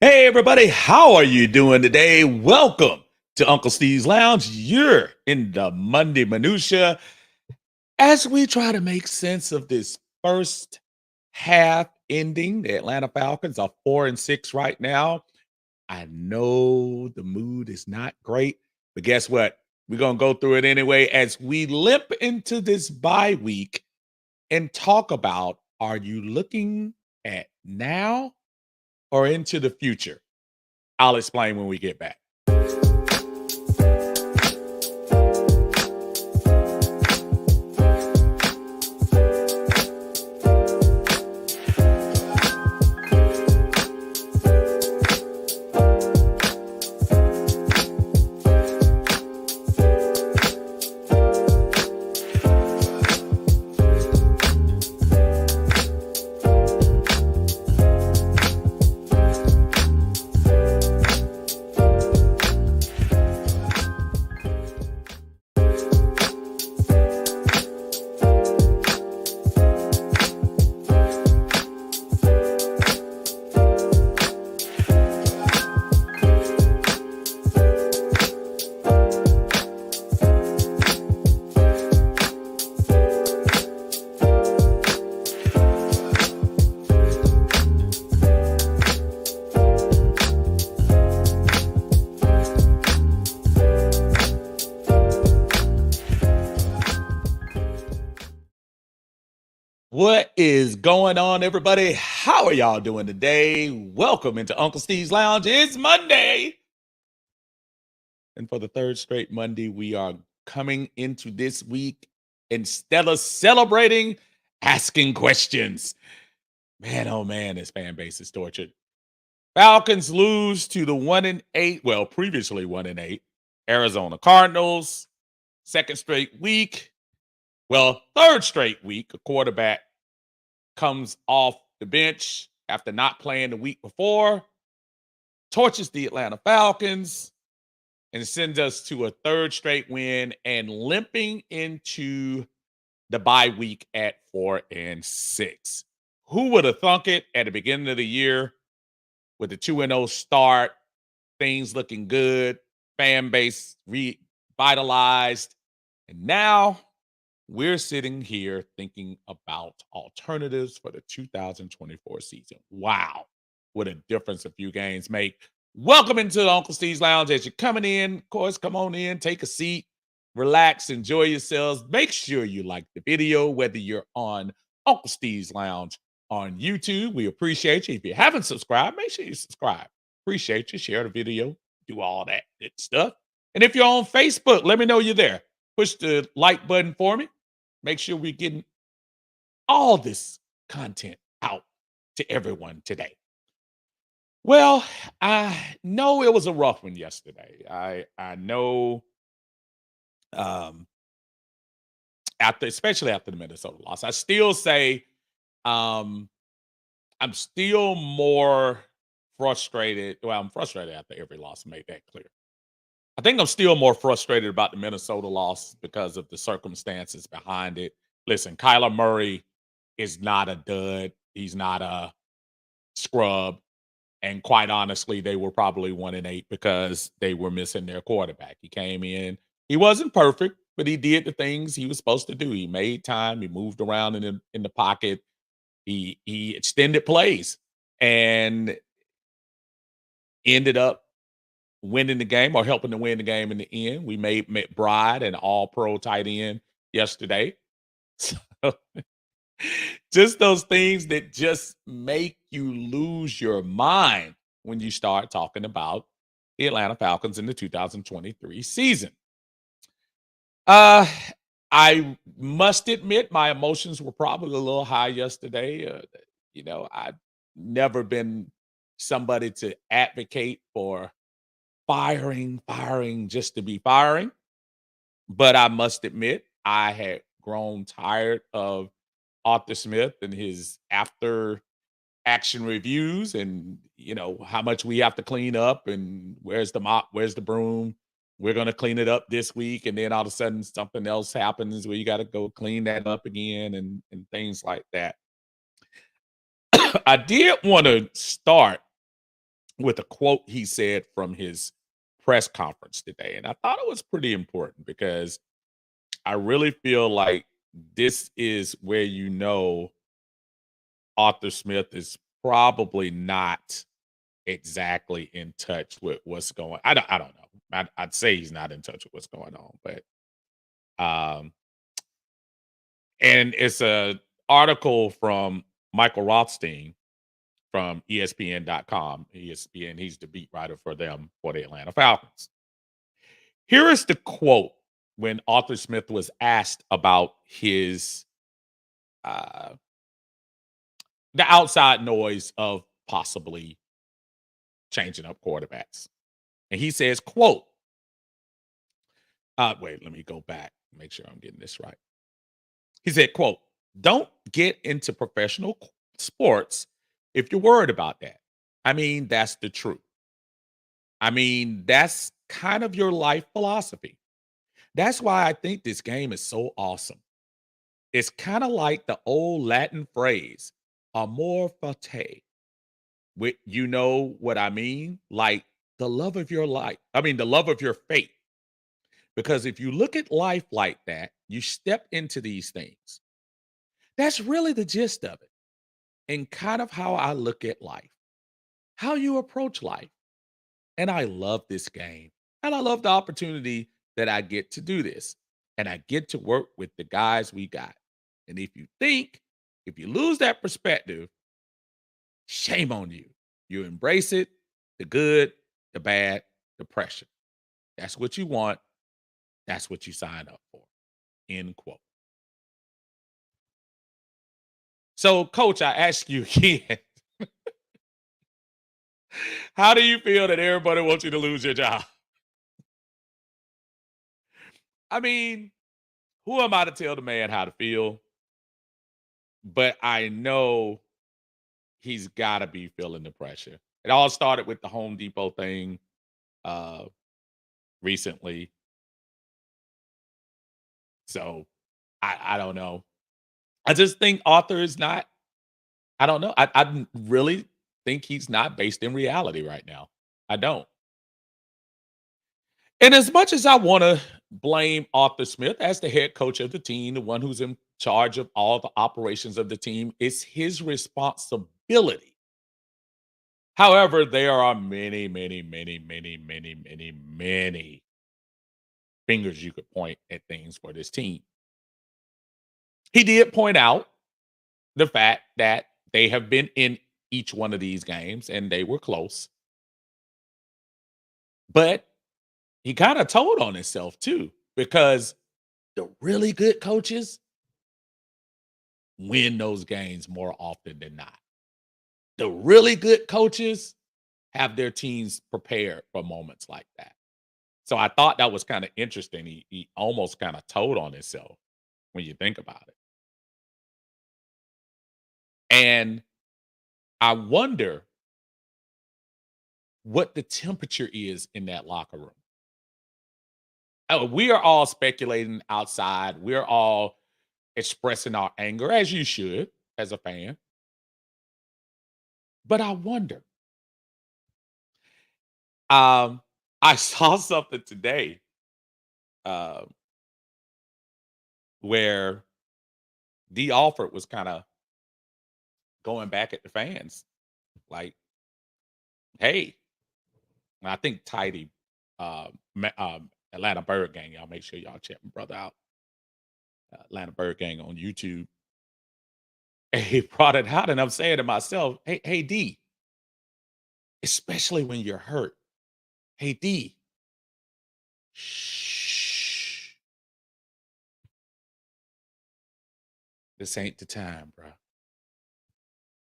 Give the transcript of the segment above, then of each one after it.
Hey, everybody, how are you doing today? Welcome to Uncle Steve's Lounge. You're in the Monday Minutia as we try to make sense of this first half ending. The Atlanta Falcons are 4-6 right now. I know the mood is not great, but guess what? We're going to go through it anyway as we limp into this bye week and talk about, are you looking at now or into the future? I'll explain when we get back. What is going on, everybody? How are y'all doing today? Welcome into Uncle Steve's Lounge. It's Monday. And for the third straight Monday, we are coming into this week instead of celebrating, asking questions. Man, oh man, this fan base is tortured. Falcons lose to the 1-8, well, previously 1-8, Arizona Cardinals. Second straight week. Well, third straight week, a quarterback comes off the bench after not playing the week before, torches the Atlanta Falcons, and sends us to a third straight win and limping into the bye week at 4-6. Who would have thunk it at the beginning of the year with the 2-0 start, things looking good, fan base revitalized, and now we're sitting here thinking about alternatives for the 2024 season. Wow, what a difference a few games make. Welcome into the Uncle Steve's Lounge. As you're coming in, of course, come on in, take a seat, relax, enjoy yourselves. Make sure you like the video, whether you're on Uncle Steve's Lounge on YouTube. We appreciate you. If you haven't subscribed, make sure you subscribe. Appreciate you. Share the video, do all that good stuff. And if you're on Facebook, let me know you're there. Push the like button for me. Make sure we're getting all this content out to everyone today. Well, I know it was a rough one yesterday. I know especially after the Minnesota loss. I still say I'm still more frustrated. Well, I'm frustrated after every loss, made that clear. I think I'm still more frustrated about the Minnesota loss because of the circumstances behind it. Listen, Kyler Murray is not a dud. He's not a scrub. And quite honestly, they were probably 1-8 because they were missing their quarterback. He came in. He wasn't perfect, but he did the things he was supposed to do. He made time. He moved around in the pocket. He extended plays and ended up winning the game or helping to win the game in the end. We made McBride an all-pro tight end yesterday. So just those things that just make you lose your mind when you start talking about the Atlanta Falcons in the 2023 season. I must admit my emotions were probably a little high yesterday. I've never been somebody to advocate for firing just to be firing. But I must admit, I had grown tired of Arthur Smith and his after action reviews and, how much we have to clean up and where's the mop, where's the broom. We're going to clean it up this week. And then all of a sudden something else happens where you got to go clean that up again and things like that. I did want to start with a quote he said from his press conference today. And I thought it was pretty important because I really feel like this is where Arthur Smith is probably not exactly in touch with what's going. I don't know. I'd say he's not in touch with what's going on, but um, and it's a article from Michael Rothstein from ESPN.com. ESPN, he's the beat writer for them for the Atlanta Falcons. Here is the quote when Arthur Smith was asked about his uh, the outside noise of possibly changing up quarterbacks. And he says, quote, wait, let me go back, make sure I'm getting this right. He said, quote, don't get into professional sports if you're worried about that. I mean, that's the truth. I mean, that's kind of your life philosophy. That's why I think this game is so awesome. It's kind of like the old Latin phrase, amor fati. You know what I mean? Like the love of your life. I mean, the love of your faith. Because if you look at life like that, you step into these things. That's really the gist of it. And kind of how I look at life, how you approach life. And I love this game. And I love the opportunity that I get to do this. And I get to work with the guys we got. And if you lose that perspective, shame on you. You embrace it, the good, the bad, the pressure. That's what you want. That's what you sign up for. End quote. So, coach, I ask you again, how do you feel that everybody wants you to lose your job? I mean, who am I to tell the man how to feel? But I know he's got to be feeling the pressure. It all started with the Home Depot thing uh, recently. So I don't know. I just think Arthur is not, I don't know. I really think he's not based in reality right now. I don't. And as much as I want to blame Arthur Smith as the head coach of the team, the one who's in charge of all the operations of the team, it's his responsibility. However, there are many, many, many, many, many, many, many fingers you could point at things for this team. He did point out the fact that they have been in each one of these games and they were close. But he kind of told on himself too, because the really good coaches win those games more often than not. The really good coaches have their teams prepared for moments like that. So I thought that was kind of interesting. He almost kind of told on himself when you think about it. And I wonder what the temperature is in that locker room. Oh, we are all speculating outside. We're all expressing our anger, as you should, as a fan. But I wonder. Um, I saw something today uh, where D. Alford was kind of going back at the fans, like, "Hey," and I think Tidy, Atlanta Bird Gang. Y'all make sure y'all check my brother out, Atlanta Bird Gang on YouTube. And he brought it out, and I'm saying to myself, "Hey, D, especially when you're hurt. Hey, D, shh, this ain't the time, bro.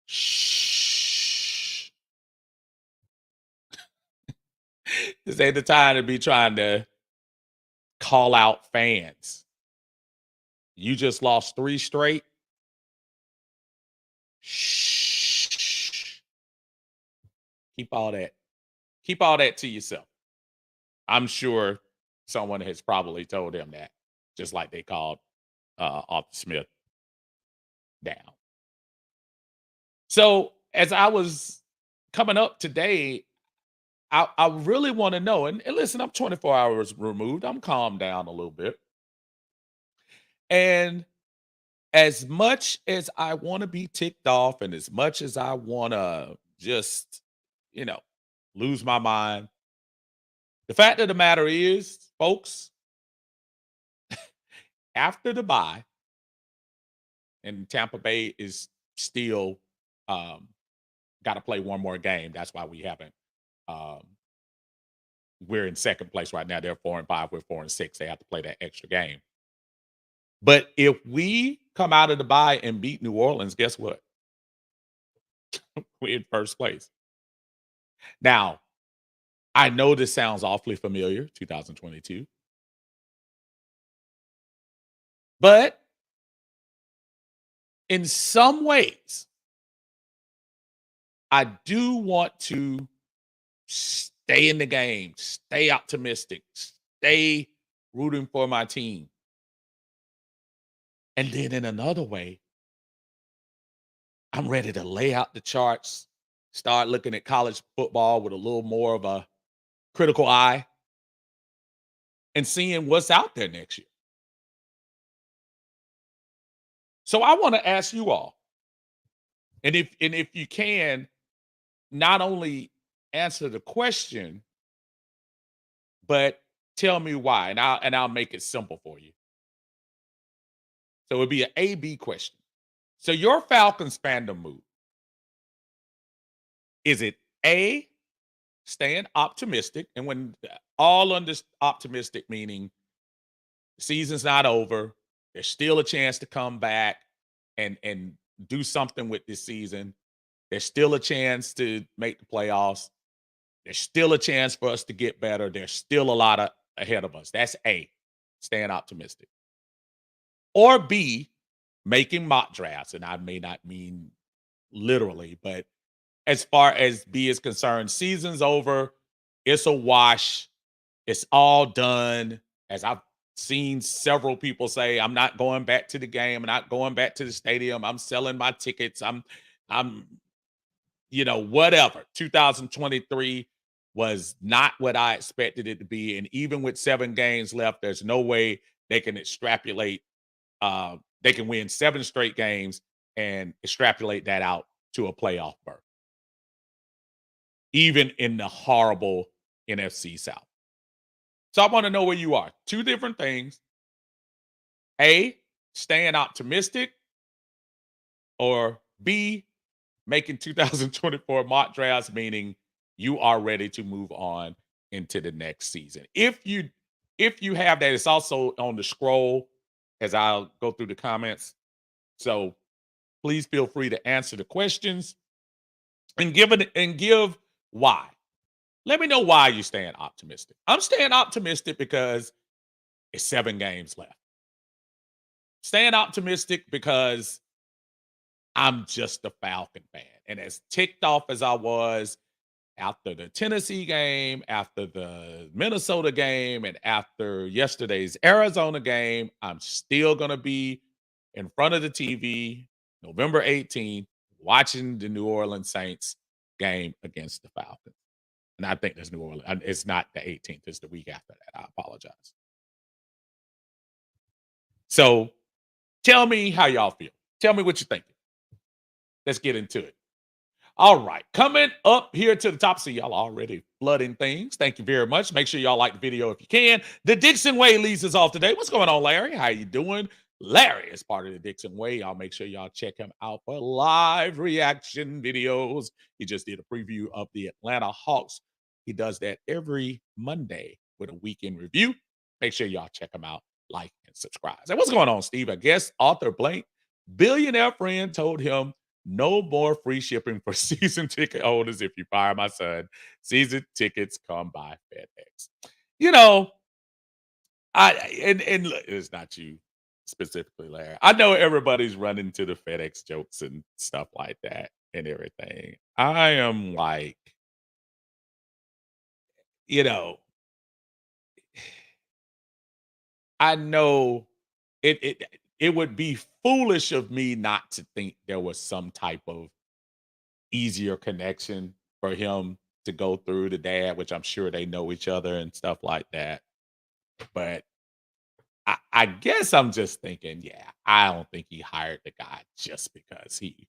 Shh, this ain't the time to be trying to call out fans. You just lost 3 straight. Shh. Keep all that. Keep all that to yourself." I'm sure someone has probably told him that, just like they called Arthur Smith down. So as I was coming up today, I really want to know. And listen, I'm 24 hours removed. I'm calmed down a little bit. And as much as I want to be ticked off and as much as I want to just, you know, lose my mind, the fact of the matter is, folks, after the bye, and Tampa Bay is still um, got to play one more game. That's why we haven't. Um, we're in second place right now. They're 4-5. We're 4-6. They have to play that extra game. But if we come out of the bye and beat New Orleans, guess what? We're in first place. Now, I know this sounds awfully familiar, 2022, but in some ways, I do want to stay in the game, stay optimistic, stay rooting for my team. And then in another way, I'm ready to lay out the charts, start looking at college football with a little more of a critical eye and seeing what's out there next year. So I want to ask you all, and if you can, not only answer the question, but tell me why, and I'll make it simple for you. So it'd be an A/B question. So your Falcons fandom mood, is it A, staying optimistic, and when all under optimistic meaning the season's not over, there's still a chance to come back and do something with this season. There's still a chance to make the playoffs. There's still a chance for us to get better. There's still a lot ahead of us. That's A, staying optimistic. Or B, making mock drafts. And I may not mean literally, but as far as B is concerned, season's over. It's a wash. It's all done. As I've seen several people say, I'm not going back to the game. I'm not going back to the stadium. I'm selling my tickets. I'm whatever. 2023 was not what I expected it to be. And even with 7 games left, there's no way they can extrapolate. They can win 7 straight games and extrapolate that out to a playoff berth, even in the horrible NFC South. So I want to know where you are. 2 different things. A, staying optimistic, or B, making 2024 mock drafts, meaning you are ready to move on into the next season. If you have that, it's also on the scroll as I'll go through the comments. So please feel free to answer the questions and give why. Let me know why you're staying optimistic. I'm staying optimistic because it's 7 games left. Staying optimistic because I'm just a Falcon fan. And as ticked off as I was after the Tennessee game, after the Minnesota game, and after yesterday's Arizona game, I'm still going to be in front of the TV November 18th watching the New Orleans Saints game against the Falcons. And I think there's New Orleans. It's not the 18th, it's the week after that. I apologize. So tell me how y'all feel. Tell me what you're thinking. Let's get into it. All right, coming up here to the top. See, y'all already flooding things. Thank you very much. Make sure y'all like the video if you can. The Dixon Way leads us off today. What's going on, Larry? How you doing? Larry is part of the Dixon Way. Y'all make sure y'all check him out for live reaction videos. He just did a preview of the Atlanta Hawks. He does that every Monday with a weekend review. Make sure y'all check him out, like, and subscribe. And what's going on, Steve? I guess Arthur Blank, billionaire friend, told him no more free shipping for season ticket holders if you fire my son. Season tickets come by FedEx. You know, and look, it's not you specifically, Larry. I know everybody's running to the FedEx jokes and stuff like that and everything. I am like, you know, I know it would be foolish of me not to think there was some type of easier connection for him to go through the dad, which I'm sure they know each other and stuff like that. But I guess I'm just thinking, yeah, I don't think he hired the guy just because he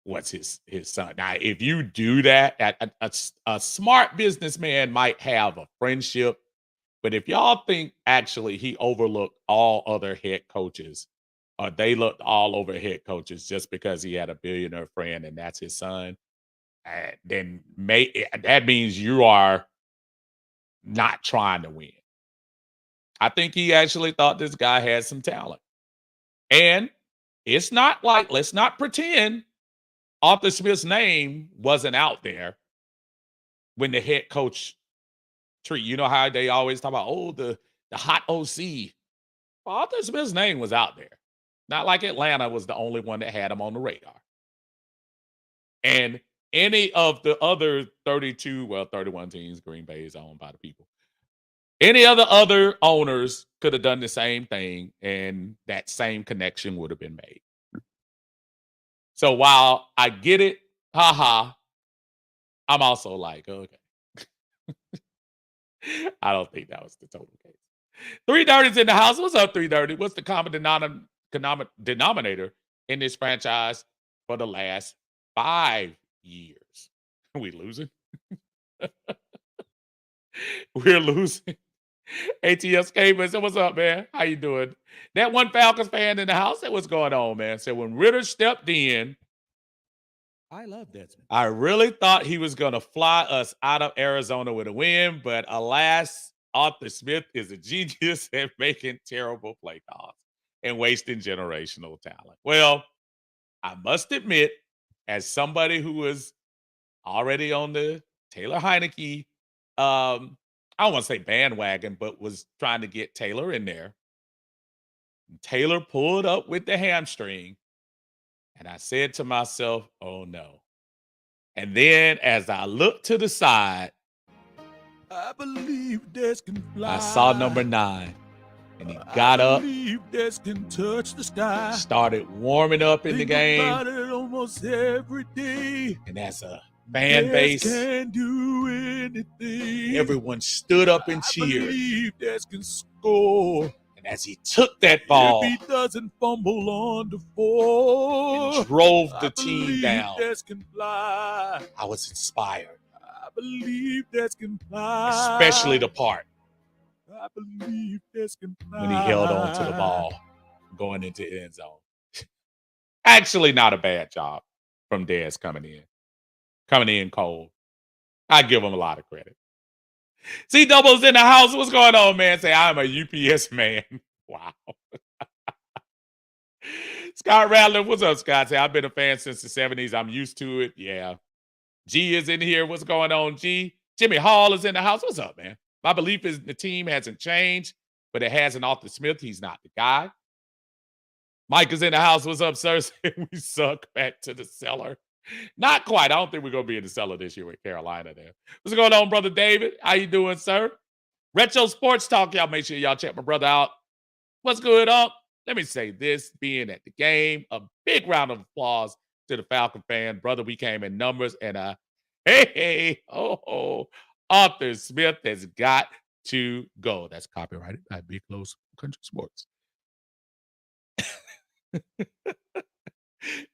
was his son. Now, if you do that, a smart businessman might have a friendship, but if y'all think actually he overlooked all other head coaches, or they looked all over head coaches just because he had a billionaire friend and that's his son, then that means you are not trying to win. I think he actually thought this guy had some talent. And it's not like, let's not pretend Arthur Smith's name wasn't out there when the head coach tree. You know how they always talk about, oh, the hot OC. Well, Arthur Smith's name was out there. Not like Atlanta was the only one that had him on the radar. And any of the other 31 teams, Green Bay is owned by the people. Any other owners could have done the same thing, and that same connection would have been made. So while I get it, haha, I'm also like, okay. I don't think that was the total case. 330's in the house. What's up, 330? What's the common denominator in this franchise for the last 5 years? We losing? We're losing. ATS Cable said, what's up, man? How you doing? That one Falcons fan in the house said, what's going on, man? Said, when Ritter stepped in, I love Desmond. I really thought he was going to fly us out of Arizona with a win, but alas, Arthur Smith is a genius at making terrible play calls and wasting generational talent. Well, I must admit, as somebody who was already on the Taylor Heineke, I don't want to say bandwagon, but was trying to get Taylor in there. Taylor pulled up with the hamstring, and I said to myself, oh no. And then as I looked to the side, I believe Des can fly. I saw number 9. And he got up, Des can touch the sky. started warming up in the game. About it almost every day. And as a fan base, can do anything. everyone stood up and cheered. I believe Des can score. And as he took that ball, if he doesn't fumble on the 4, and drove the team down, Des can fly. I was inspired. I believe Des can fly. Especially the part I believe Des can fly. when he held on to the ball going into the end zone. Actually, not a bad job from Dez coming in cold. I give him a lot of credit. C Double's in the house. What's going on, man? Say, I'm a UPS man. Wow. Scott Rattler, what's up, Scott? Say, I've been a fan since the 70s. I'm used to it. Yeah. G is in here. What's going on, G? Jimmy Hall is in the house. What's up, man? My belief is the team hasn't changed, but it has an Arthur Smith. He's not the guy. Mike is in the house. What's up, sir? We suck. Back to the cellar. Not quite. I don't think we're going to be in the cellar this year with Carolina there. What's going on, Brother David? How you doing, sir? Retro Sports Talk. Y'all make sure y'all check my brother out. What's good, up? Let me say this, being at the game, a big round of applause to the Falcon fan. Brother, we came in numbers, and Arthur Smith has got to go. That's copyrighted by Big Close Country Sports.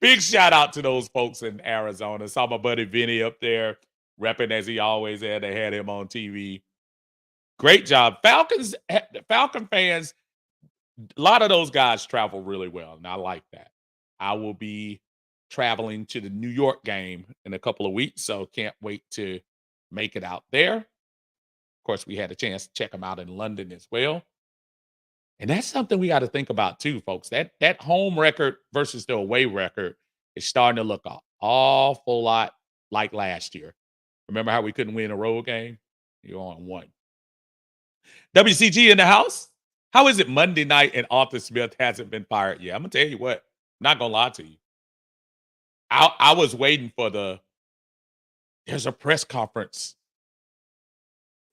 Big shout out to those folks in Arizona. Saw my buddy Vinny up there repping as he always had. They had him on TV. Great job. Falcon fans, a lot of those guys travel really well, and I like that. I will be traveling to the New York game in a couple of weeks, so can't wait to make it out there. Of course, we had a chance to check them out in London as well. And that's something we got to think about too, folks. That home record versus the away record is starting to look an awful lot like last year. Remember how we couldn't win a road game? You're on one. WCG in the house? How is it Monday night and Arthur Smith hasn't been fired yet? I'm going to tell you what. I'm not going to lie to you. I was waiting for there's a press conference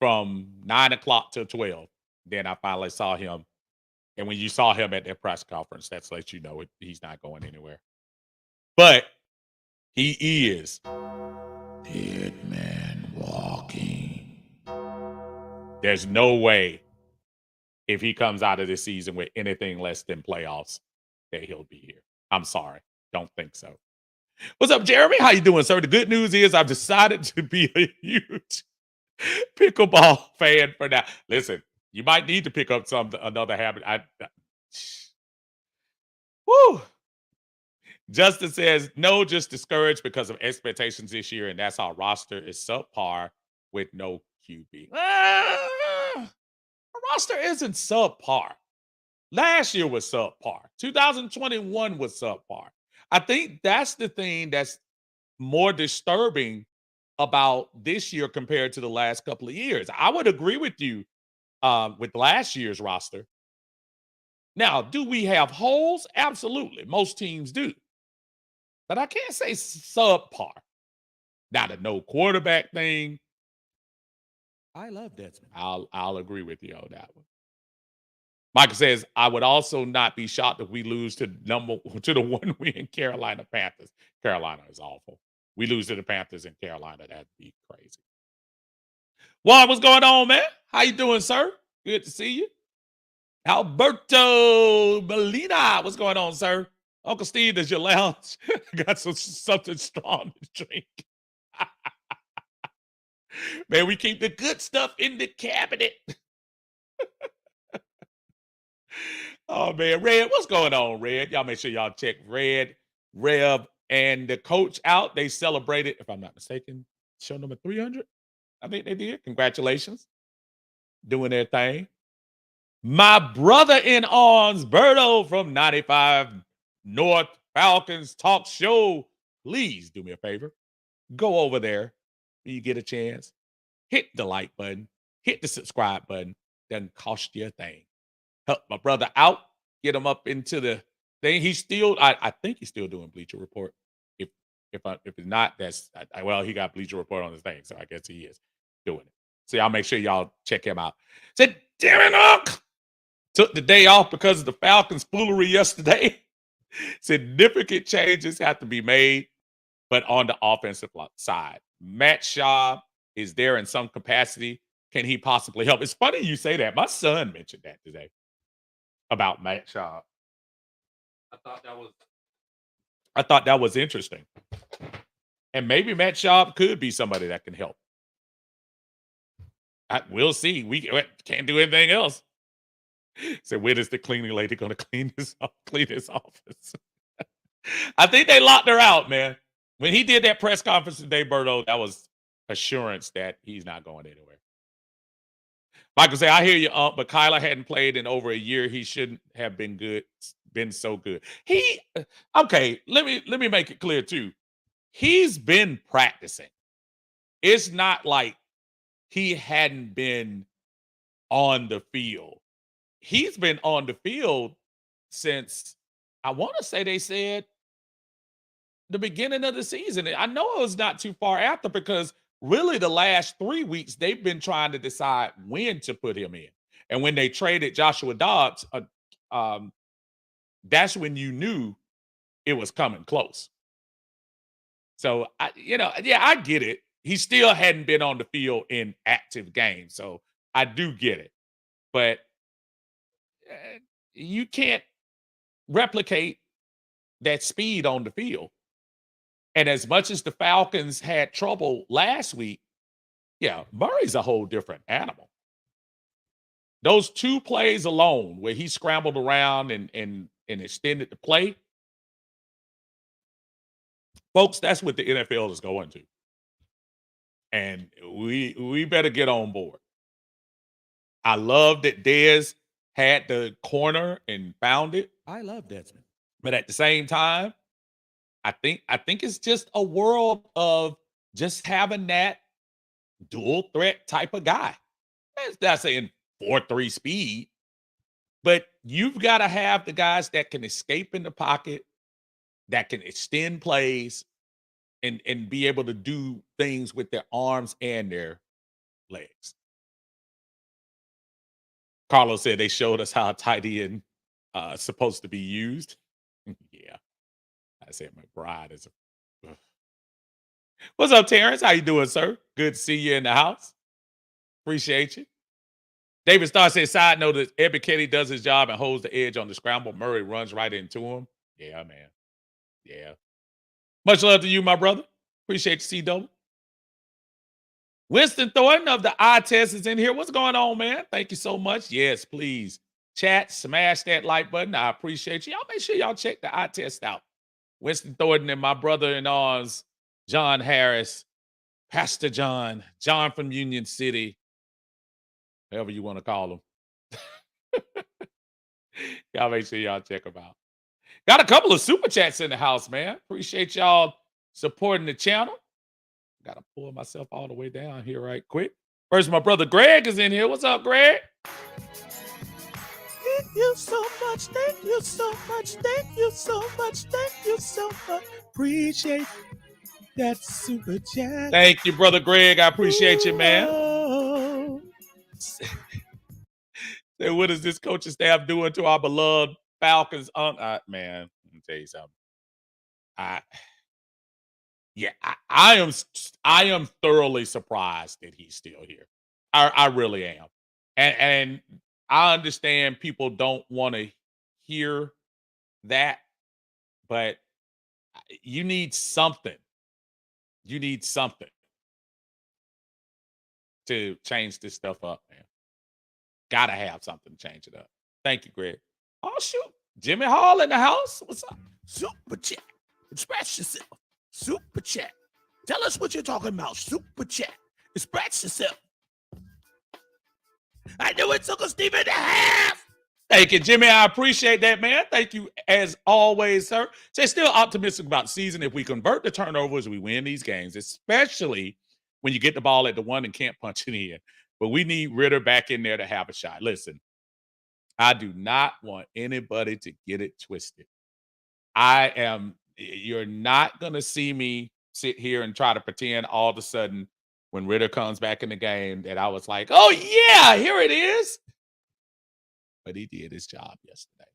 from 9 o'clock till 12. Then I finally saw him. And when you saw him at that press conference, that's let you know he's not going anywhere. But he is Dead man walking. There's no way if he comes out of this season with anything less than playoffs that he'll be here. I'm sorry. Don't think so. What's up, Jeremy? How you doing, sir? The good news is I've decided to be a huge pickleball fan for now. Listen, you might need to pick up another habit. Woo. Justin says, no, just discouraged because of expectations this year, and that's our roster is subpar with no QB. Our roster isn't subpar. Last year was subpar. 2021 was subpar. I think that's the thing that's more disturbing about this year compared to the last couple of years. I would agree with you with last year's roster. Now, do we have holes? Absolutely. Most teams do. But I can't say subpar. Now, the no quarterback thing, I love Desmond. I'll agree with you on that one. Michael says, I would also not be shocked if we lose to the one win Carolina Panthers. Carolina is awful. We lose to the Panthers in Carolina. That'd be crazy. Juan, what's going on, man? How you doing, sir? Good to see you. Alberto Molina, what's going on, sir? Uncle Steve, does your lounge got something strong to drink? Man, we keep the good stuff in the cabinet. Oh, man. Red, what's going on, Red? Y'all make sure y'all check Red, Rev, and the coach out. They celebrated, if I'm not mistaken, show number 300. I think they did. Congratulations. Doing their thing. My brother in arms, Berto from 95 North Falcons Talk Show. Please do me a favor. Go over there when you get a chance. Hit the like button. Hit the subscribe button. Doesn't cost you a thing. Help my brother out. Get him up into the thing. He's still, I think he's still doing Bleacher Report. If it's not, that's well, he got Bleacher Report on his thing, so I guess he is doing it. So y'all make sure y'all check him out. Said, damn it, Unc! Took the day off because of the Falcons' foolery yesterday. Significant changes have to be made, but on the offensive side, Matt Schaub is there in some capacity. Can he possibly help? It's funny you say that. My son mentioned that today about Matt Schaub. I thought that was interesting. And maybe Matt Schaub could be somebody that can help. We'll see. We can't do anything else. So when is the cleaning lady going to clean his office? I think they locked her out, man. When he did that press conference today, Berto, that was assurance that he's not going anywhere. Michael say, I hear you, but Kyler hadn't played in over a year. He shouldn't have been so good. Okay, let me make it clear too. He's been practicing. It's not like he hadn't been on the field. He's been on the field since, I want to say they said the beginning of the season. I know it was not too far after because really the last 3 weeks they've been trying to decide when to put him in. And when they traded Joshua Dobbs, that's when you knew it was coming close. So, I get it. He still hadn't been on the field in active games. So I do get it. But you can't replicate that speed on the field. And as much as the Falcons had trouble last week, Murray's a whole different animal. Those 2 plays alone where he scrambled around and extended the play, folks, that's what the NFL is going to. And we better get on board. I love that Dez had the corner and found it. I love Desmond. But at the same time, I think it's just a world of just having that dual threat type of guy. It's not saying 4.3 speed, but you've got to have the guys that can escape in the pocket, that can extend plays, and be able to do things with their arms and their legs. Carlos said they showed us how a tight end supposed to be used. Yeah. I said McBride is What's up, Terrence? How you doing, sir? Good to see you in the house. Appreciate you. David Starr says, side note, that Ebiketie does his job and holds the edge on the scramble. Murray runs right into him. Yeah, man. Yeah. Much love to you, my brother. Appreciate you, C-Double. Winston Thornton of the eye test is in here. What's going on, man? Thank you so much. Yes, please. Chat, smash that like button. I appreciate you. Y'all make sure y'all check the eye test out. Winston Thornton and my brother-in-laws, John Harris, Pastor John from Union City, however you want to call him. Y'all make sure y'all check them out. Got a couple of super chats in the house, man. Appreciate y'all supporting the channel. Got to pull myself all the way down here right quick. First, my brother Greg is in here. What's up, Greg? Thank you so much. Thank you so much. Thank you so much. Thank you so much. Appreciate that super chat. Thank you, brother Greg. I appreciate you, man. Whoa. Say, what is this coaching staff doing to our beloved Falcons? Man, let me tell you something. I am thoroughly surprised that he's still here. I really am. And I understand people don't want to hear that, but you need something. You need something to change this stuff up, man. Gotta have something to change it up. Thank you, Greg. Oh, shoot. Jimmy Hall in the house. What's up? Super chat. Express yourself. Super chat. Tell us what you're talking about. Super chat. Express yourself. I knew it took a Steve and a half. Thank you, Jimmy. I appreciate that, man. Thank you as always, sir. So still optimistic about the season. If we convert the turnovers, we win these games, especially when you get the ball at the one and can't punch it in. But we need Ritter back in there to have a shot. Listen, I do not want anybody to get it twisted. You're not going to see me sit here and try to pretend all of a sudden when Ritter comes back in the game that I was like, oh, yeah, here it is. But he did his job yesterday.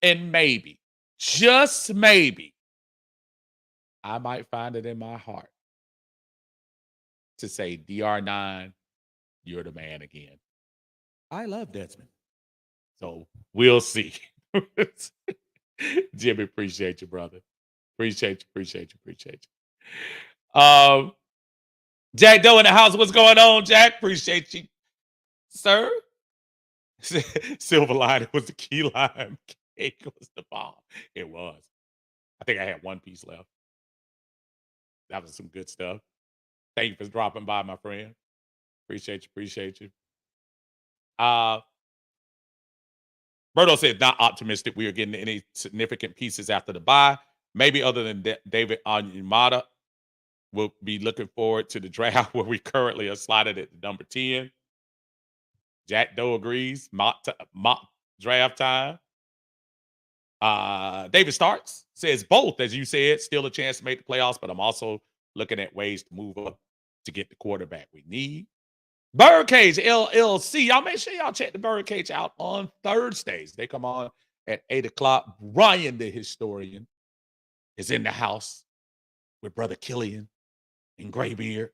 And maybe, just maybe, I might find it in my heart to say, DR9, you're the man again. I love Desmond. So we'll see. Jimmy, appreciate you, brother. Appreciate you. Jack Doe in the house. What's going on, Jack? Appreciate you, sir. Silver line was the key lime. Cake was the bomb. It was. I think I had one piece left. That was some good stuff. Thank you for dropping by, my friend. Appreciate you. Berto said, not optimistic we are getting any significant pieces after the bye. Maybe other than David Onyemata. We'll be looking forward to the draft where we currently are slotted at number 10. Jack Doe agrees. Mock draft time. David Starks says both, as you said, still a chance to make the playoffs, but I'm also looking at ways to move up to get the quarterback we need. Birdcage LLC. Y'all make sure y'all check the Birdcage out on Thursdays. They come on at 8 o'clock. Brian, the historian, is in the house with Brother Killian and Graybeard,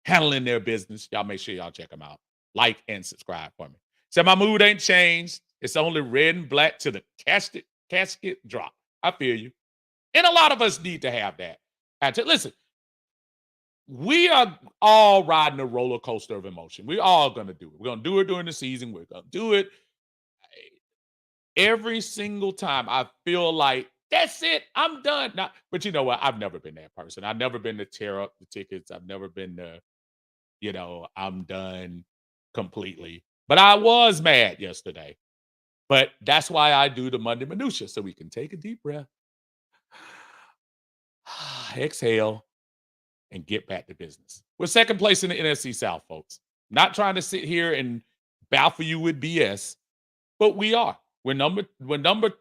handling their business. Y'all make sure y'all check them out. Like and subscribe for me. So my mood ain't changed. It's only red and black to the casket drop. I feel you. And a lot of us need to have that. Listen, we are all riding a roller coaster of emotion. We're all going to do it. We're going to do it during the season. We're going to do it every single time. I feel like, that's it. I'm done. But you know what? I've never been that person. I've never been to tear up the tickets. I've never been to, I'm done completely. But I was mad yesterday. But that's why I do the Monday Minutia, so we can take a deep breath, exhale, and get back to business. We're second place in the NFC South, folks. Not trying to sit here and baffle you with BS, but we are. We're number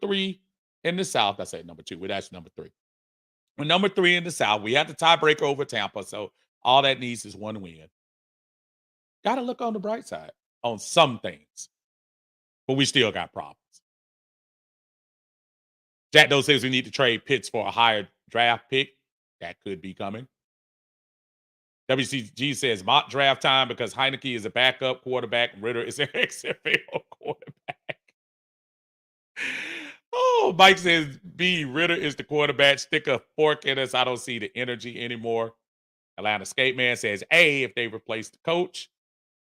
3 in the South. I say number 2. We're actually number 3. We're number 3 in the South. We had the tiebreaker over Tampa, so all that needs is one win. Got to look on the bright side on some things, but we still got problems. Jack Doe says we need to trade Pitts for a higher draft pick. That could be coming. WCG says mock draft time because Heineke is a backup quarterback. Ritter is an XFL quarterback. Oh, Mike says B. Ritter is the quarterback. Stick a fork in us. I don't see the energy anymore. Atlanta Skate Man says A. If they replace the coach.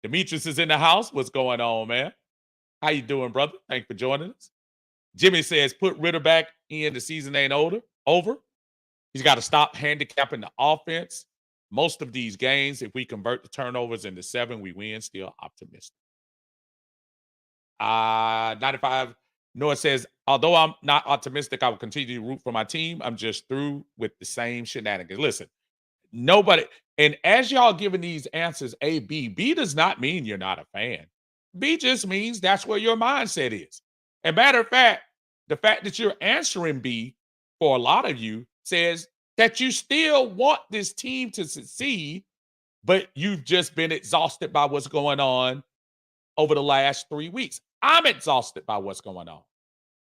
Demetrius is in the house. What's going on, man? How you doing, brother? Thanks for joining us. Jimmy says put Ritter back in. The season ain't over. He's got to stop handicapping the offense. Most of these games, if we convert the turnovers into 7, we win. Still optimistic. 95 Noah says, although I'm not optimistic, I will continue to root for my team. I'm just through with the same shenanigans. Listen, nobody, and as y'all giving these answers, A, B does not mean you're not a fan. B just means that's where your mindset is. And matter of fact, the fact that you're answering B for a lot of you says that you still want this team to succeed, but you've just been exhausted by what's going on over the last 3 weeks. I'm exhausted by what's going on,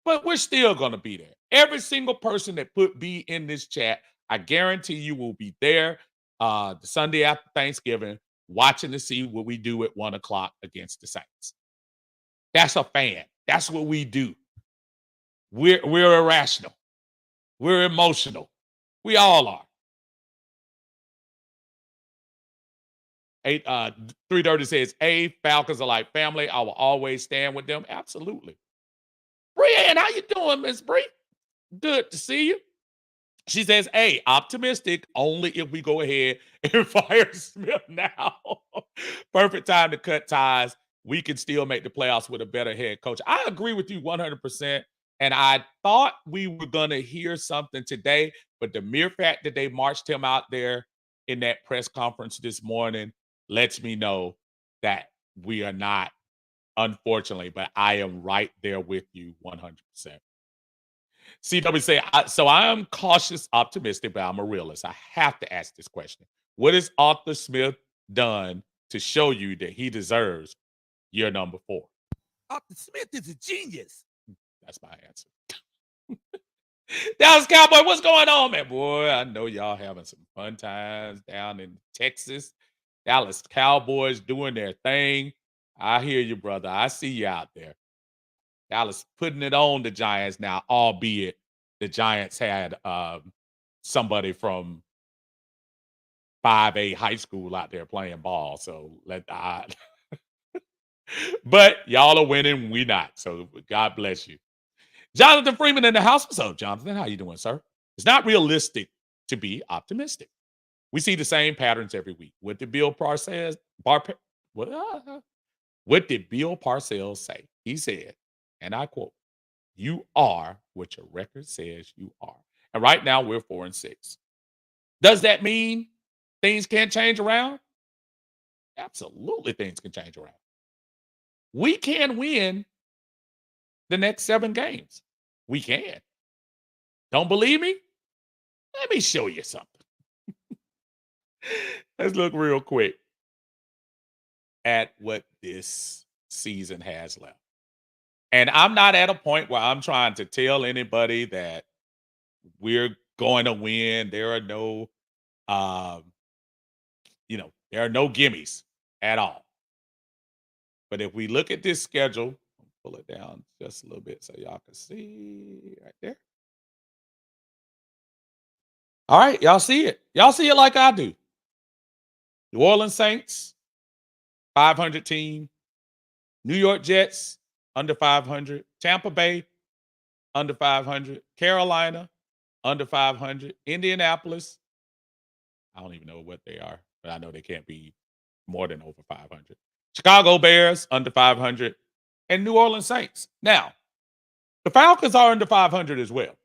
but we're still going to be there. Every single person that put B in this chat, I guarantee you will be there the Sunday after Thanksgiving watching to see what we do at 1 o'clock against the Saints. That's a fan. That's what we do. We're irrational. We're emotional. We all are. 330 says, A, Falcons are like family. I will always stand with them. Absolutely. Brianne, how you doing, Miss Bree? Good to see you. She says, A, optimistic only if we go ahead and fire Smith now. Perfect time to cut ties. We can still make the playoffs with a better head coach. I agree with you 100%. And I thought we were going to hear something today, but the mere fact that they marched him out there in that press conference this morning lets me know that we are not, unfortunately, but I am right there with you 100%. CW say, so I am cautious optimistic, but I'm a realist. I have to ask this question. What has Arthur Smith done to show you that he deserves your number 4? Arthur Smith is a genius. That's my answer. Dallas Cowboy, what's going on, man? Boy, I know y'all having some fun times down in Texas. Dallas Cowboys doing their thing. I hear you, brother. I see you out there. Dallas putting it on the Giants now, albeit the Giants had somebody from 5A high school out there playing ball. So but y'all are winning, we not. So God bless you. Jonathan Freeman in the house. What's up, Jonathan? How you doing, sir? It's not realistic to be optimistic. We see the same patterns every week. What did Bill Parcells what did Bill Parcells say? He said, and I quote, "You are what your record says you are." And right now we're 4-6. Does that mean things can't change around? Absolutely, things can change around. We can win the next 7 games. We can. Don't believe me? Let me show you something. Let's look real quick at what this season has left. And I'm not at a point where I'm trying to tell anybody that we're going to win. There are no, there are no gimmies at all. But if we look at this schedule, I'll pull it down just a little bit so y'all can see right there. All right, y'all see it. Y'all see it like I do. New Orleans Saints, 500 team. New York Jets, under 500. Tampa Bay, under 500. Carolina, under 500. Indianapolis, I don't even know what they are, but I know they can't be more than over 500. Chicago Bears, under 500. And New Orleans Saints. Now, the Falcons are under 500 as well.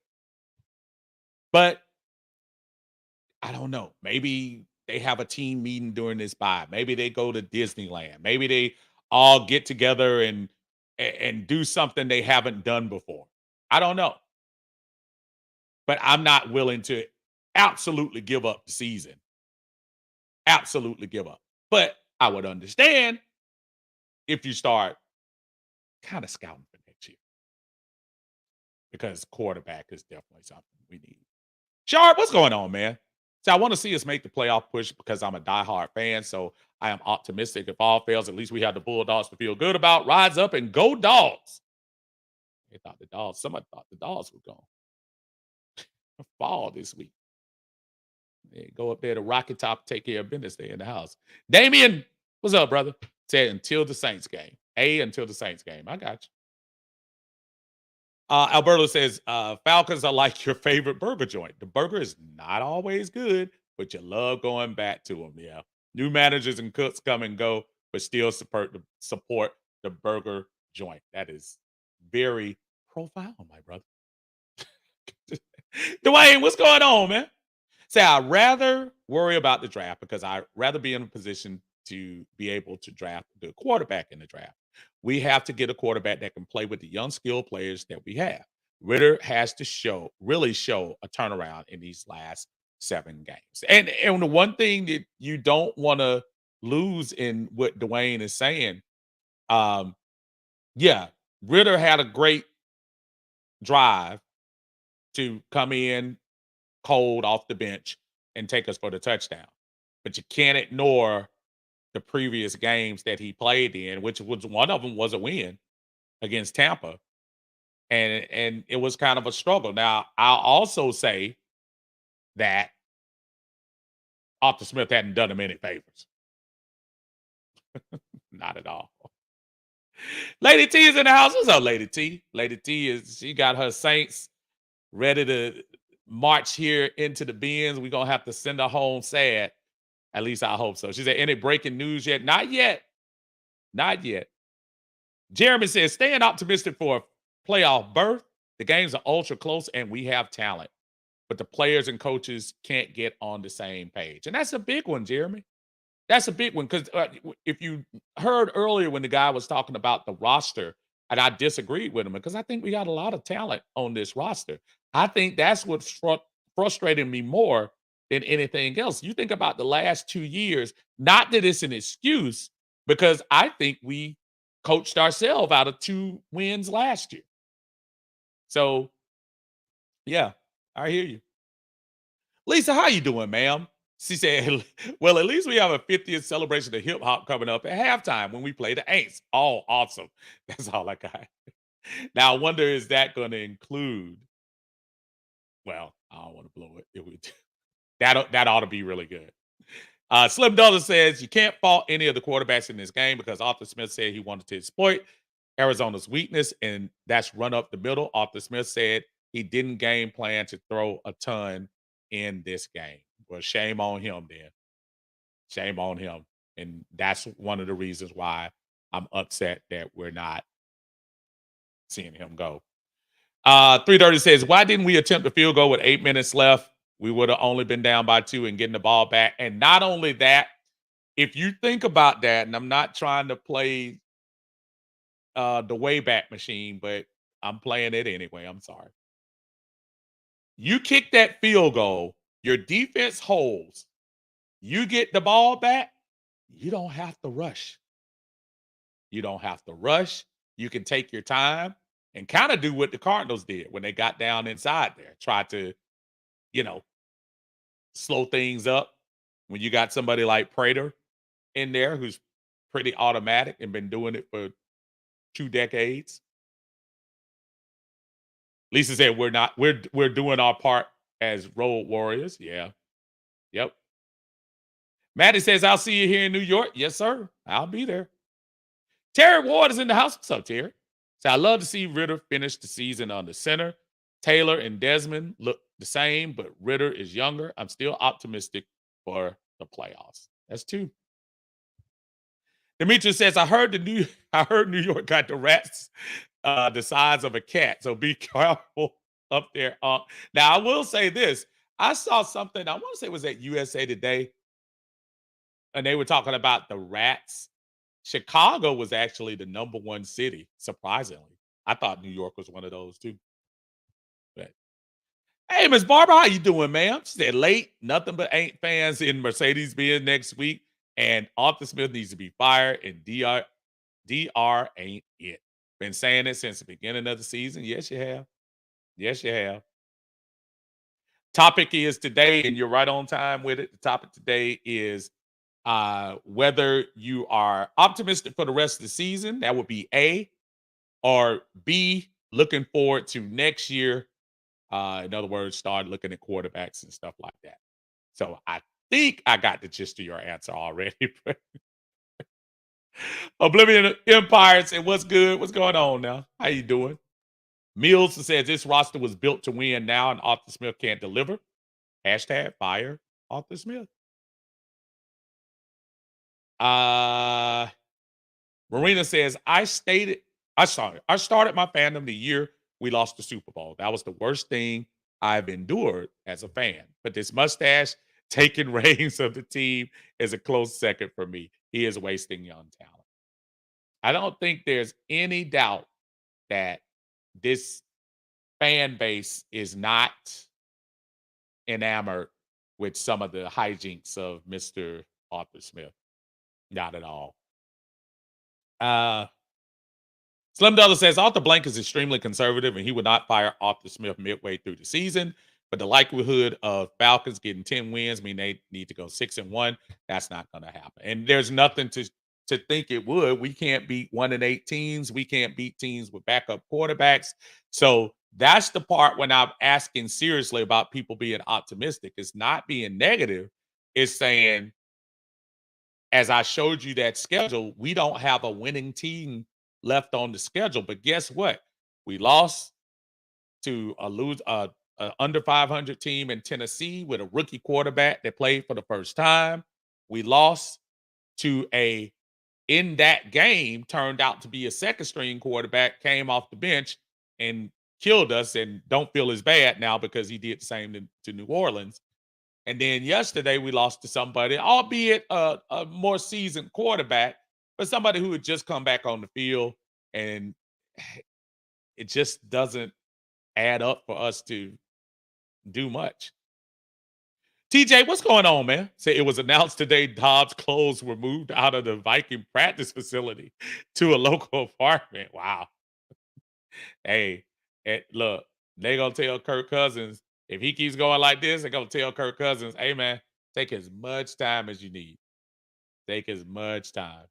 But I don't know. Maybe they have a team meeting during this bye. Maybe they go to Disneyland. Maybe they all get together and do something they haven't done before. I don't know. But I'm not willing to absolutely give up the season. Absolutely give up. But I would understand if you start kind of scouting for next year. Because quarterback is definitely something we need. Sharp, what's going on, man? So I want to see us make the playoff push because I'm a diehard fan. So I am optimistic. If all fails, at least we have the Bulldogs to feel good about. Rise up and go Dogs. They thought the Dogs, somebody thought the Dogs were going to fall this week. They go up there to Rocket Top, take care of business there in the house. Damien, what's up, brother? Said until the Saints game. Until the Saints game. I got you. Alberto says, Falcons are like your favorite burger joint. The burger is not always good, but you love going back to them. Yeah. New managers and cooks come and go, but still support the burger joint. That is very profound, my brother. Dwayne, what's going on, man? Say, I'd rather worry about the draft because I'd rather be in a position to be able to draft the quarterback in the draft. We have to get a quarterback that can play with the young skilled players that we have. Ritter has to really show a turnaround in these last 7 games. And the one thing that you don't want to lose in what Dwayne is saying, yeah, Ritter had a great drive to come in cold off the bench and take us for the touchdown. But you can't ignore the previous games that he played in, which was one of them was a win against Tampa. And it was kind of a struggle. Now, I'll also say that Arthur Smith hadn't done him any favors. Not at all. Lady T is in the house. What's up, Lady T? Lady T she got her Saints ready to march here into the bins. We're gonna have to send her home sad. At least I hope so. She said, any breaking news yet? Not yet. Not yet. Jeremy says, staying optimistic for a playoff berth. The games are ultra close and we have talent, but the players and coaches can't get on the same page. And that's a big one, Jeremy. That's a big one because if you heard earlier when the guy was talking about the roster, and I disagreed with him because I think we got a lot of talent on this roster. I think that's what's frustrating me more than anything else. You think about the last 2 years, not that it's an excuse, because I think we coached ourselves out of 2 wins last year. So, yeah, I hear you. Lisa, how you doing, ma'am? She said, well, at least we have a 50th celebration of hip hop coming up at halftime when we play the Aints. Oh, awesome. That's all I got. Now, I wonder, is that going to include, well, I don't want to blow it. That ought to be really good. Slim Dollar says, you can't fault any of the quarterbacks in this game because Arthur Smith said he wanted to exploit Arizona's weakness, and that's run up the middle. Arthur Smith said he didn't game plan to throw a ton in this game. Well, shame on him then. Shame on him. And that's one of the reasons why I'm upset that we're not seeing him go. 330 says, why didn't we attempt a field goal with 8 minutes left? We would have only been down by 2 and getting the ball back. And not only that, if you think about that, and I'm not trying to play the Wayback Machine, but I'm playing it anyway. I'm sorry. You kick that field goal, your defense holds, you get the ball back, you don't have to rush. You don't have to rush. You can take your time and kind of do what the Cardinals did when they got down inside there. Try to, slow things up. When you got somebody like Prater in there who's pretty automatic and been doing it for 2 decades. Lisa said we're doing our part as road warriors. Yeah. Yep. Maddie says, I'll see you here in New York. Yes, sir. I'll be there. Terry Ward is in the house. What's up, Terry? So I love to see Ritter finish the season on the center. Taylor and Desmond look the same, but Ritter is younger. I'm still optimistic for the playoffs. That's 2. Demetrius says, I heard New York got the rats the size of a cat. So be careful up there. Now I will say this. I saw something, I want to say it was at USA Today, and they were talking about the rats. Chicago was actually the number 1 city, surprisingly. I thought New York was one of those too. But hey, Miss Barbara, how you doing, ma'am? She said late, nothing but Ain't fans in Mercedes-Benz next week. And Arthur Smith needs to be fired, and DR ain't it. Been saying it since the beginning of the season. Yes, you have. Yes, you have. Topic is today, and you're right on time with it. The topic today is whether you are optimistic for the rest of the season. That would be A, or B, looking forward to next year. In other words, start looking at quarterbacks and stuff like that. So I think I got the gist of your answer already. Oblivion Empire said, "What's good? What's going on now? How you doing?" Mills says this roster was built to win now, and Arthur Smith can't deliver. Hashtag fire Arthur Smith. Uh Marina says, I started my fandom the year we lost the Super Bowl. That was the worst thing I've endured as a fan. But this mustache taking reins of the team is a close second for me. He is wasting young talent. I don't think there's any doubt that this fan base is not enamored with some of the hijinks of Mr. Arthur Smith. Not at all. Slim Dollar says Arthur Blank is extremely conservative and he would not fire Arthur Smith midway through the season. But the likelihood of Falcons getting 10 wins mean they need to go 6-1. That's not going to happen. And there's nothing to think it would. We can't beat 1-8 teams. We can't beat teams with backup quarterbacks. So that's the part when I'm asking seriously about people being optimistic. It's not being negative. It's saying, as I showed you that schedule, we don't have a winning team left on the schedule. But guess what? We lost to a under 500 team in Tennessee with a rookie quarterback that played for the first time. We lost to in that game, turned out to be a second string quarterback, came off the bench and killed us, and don't feel as bad now because he did the same to New Orleans. And then yesterday we lost to somebody, albeit a more seasoned quarterback, but somebody who had just come back on the field, and it just doesn't add up for us to do much. TJ, what's going on, man? Say it was announced today Dobbs' clothes were moved out of the Viking practice facility to a local apartment. Wow. Hey, look, they gonna tell Kirk Cousins, if he keeps going like this, they're gonna tell Kirk Cousins, hey man, take as much time as you need. Take as much time.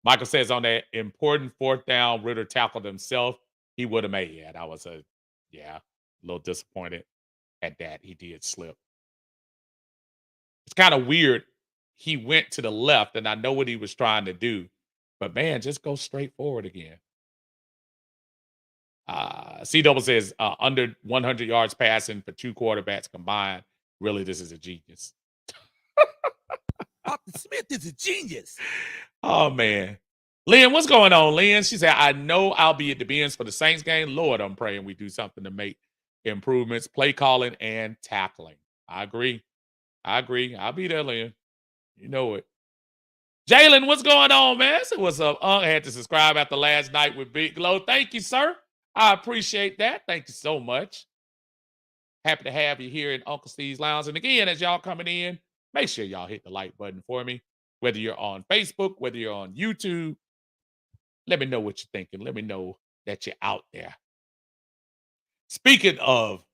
Michael says on that important fourth down, Ritter tackled himself. He would have made. Yeah, that was a little disappointed at that. He did slip. It's kind of weird. He went to the left, and I know what he was trying to do, but man, just go straight forward again. C Double says under 100 yards passing for two quarterbacks combined. Really, this is a genius. Arthur Smith is a genius. Oh man, Lynn, what's going on, Lynn? She said, "I know I'll be at the Benz for the Saints game. Lord, I'm praying we do something to make improvements, play calling and tackling." I agree. I'll be there, Lynn. You know it. Jalen, what's going on, man? So what's up? I had to subscribe after last night with Big Glow. Thank you, sir. I appreciate that. Thank you so much. Happy to have you here in Uncle Steve's Lounge. And again, as y'all coming in, make sure y'all hit the like button for me. Whether you're on Facebook, whether you're on YouTube, let me know what you're thinking. Let me know that you're out there. Speaking of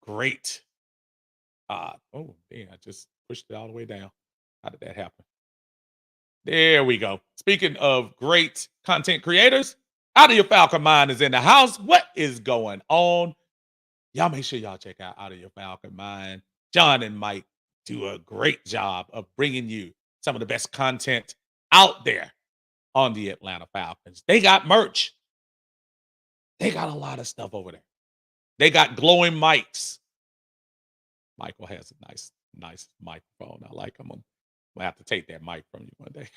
great, I just pushed it all the way down. How did that happen? There we go. Speaking of great content creators, Out of Your Falcon Mind is in the house. What is going on? Y'all make sure y'all check out Out of Your Falcon Mind. John and Mike do a great job of bringing you some of the best content out there on the Atlanta Falcons. They got merch. They got a lot of stuff over there. They got glowing mics. Michael has a nice microphone. I like him. I'll have to take that mic from you one day.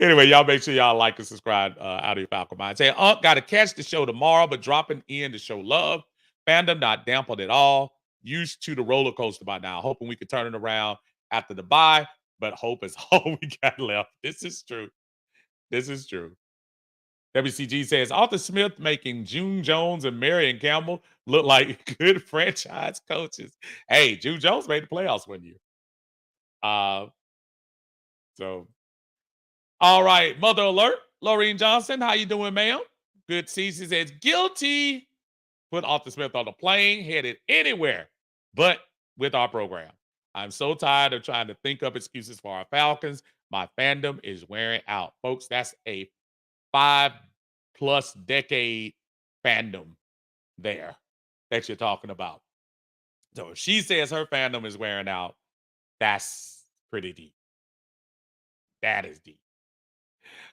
Anyway, y'all make sure y'all like and subscribe Out of Your Falcon Mind. Say, got to catch the show tomorrow, but dropping in to show love. Fandom not dampened at all. Used to the roller coaster by now. Hoping we could turn it around after the bye, but hope is all we got left. This is true. This is true. WCG says, Arthur Smith making June Jones and Marion Campbell look like good franchise coaches. Hey, June Jones made the playoffs one year. So, all right, Mother Alert, Laureen Johnson, how you doing, ma'am? Good to see. She says, guilty. put Arthur Smith on a plane, headed anywhere but with our program. I'm so tired of trying to think up excuses for our Falcons. My fandom is wearing out. Folks, that's a 5+ decade fandom there that you're talking about. So if she says her fandom is wearing out, that's pretty deep. That is deep.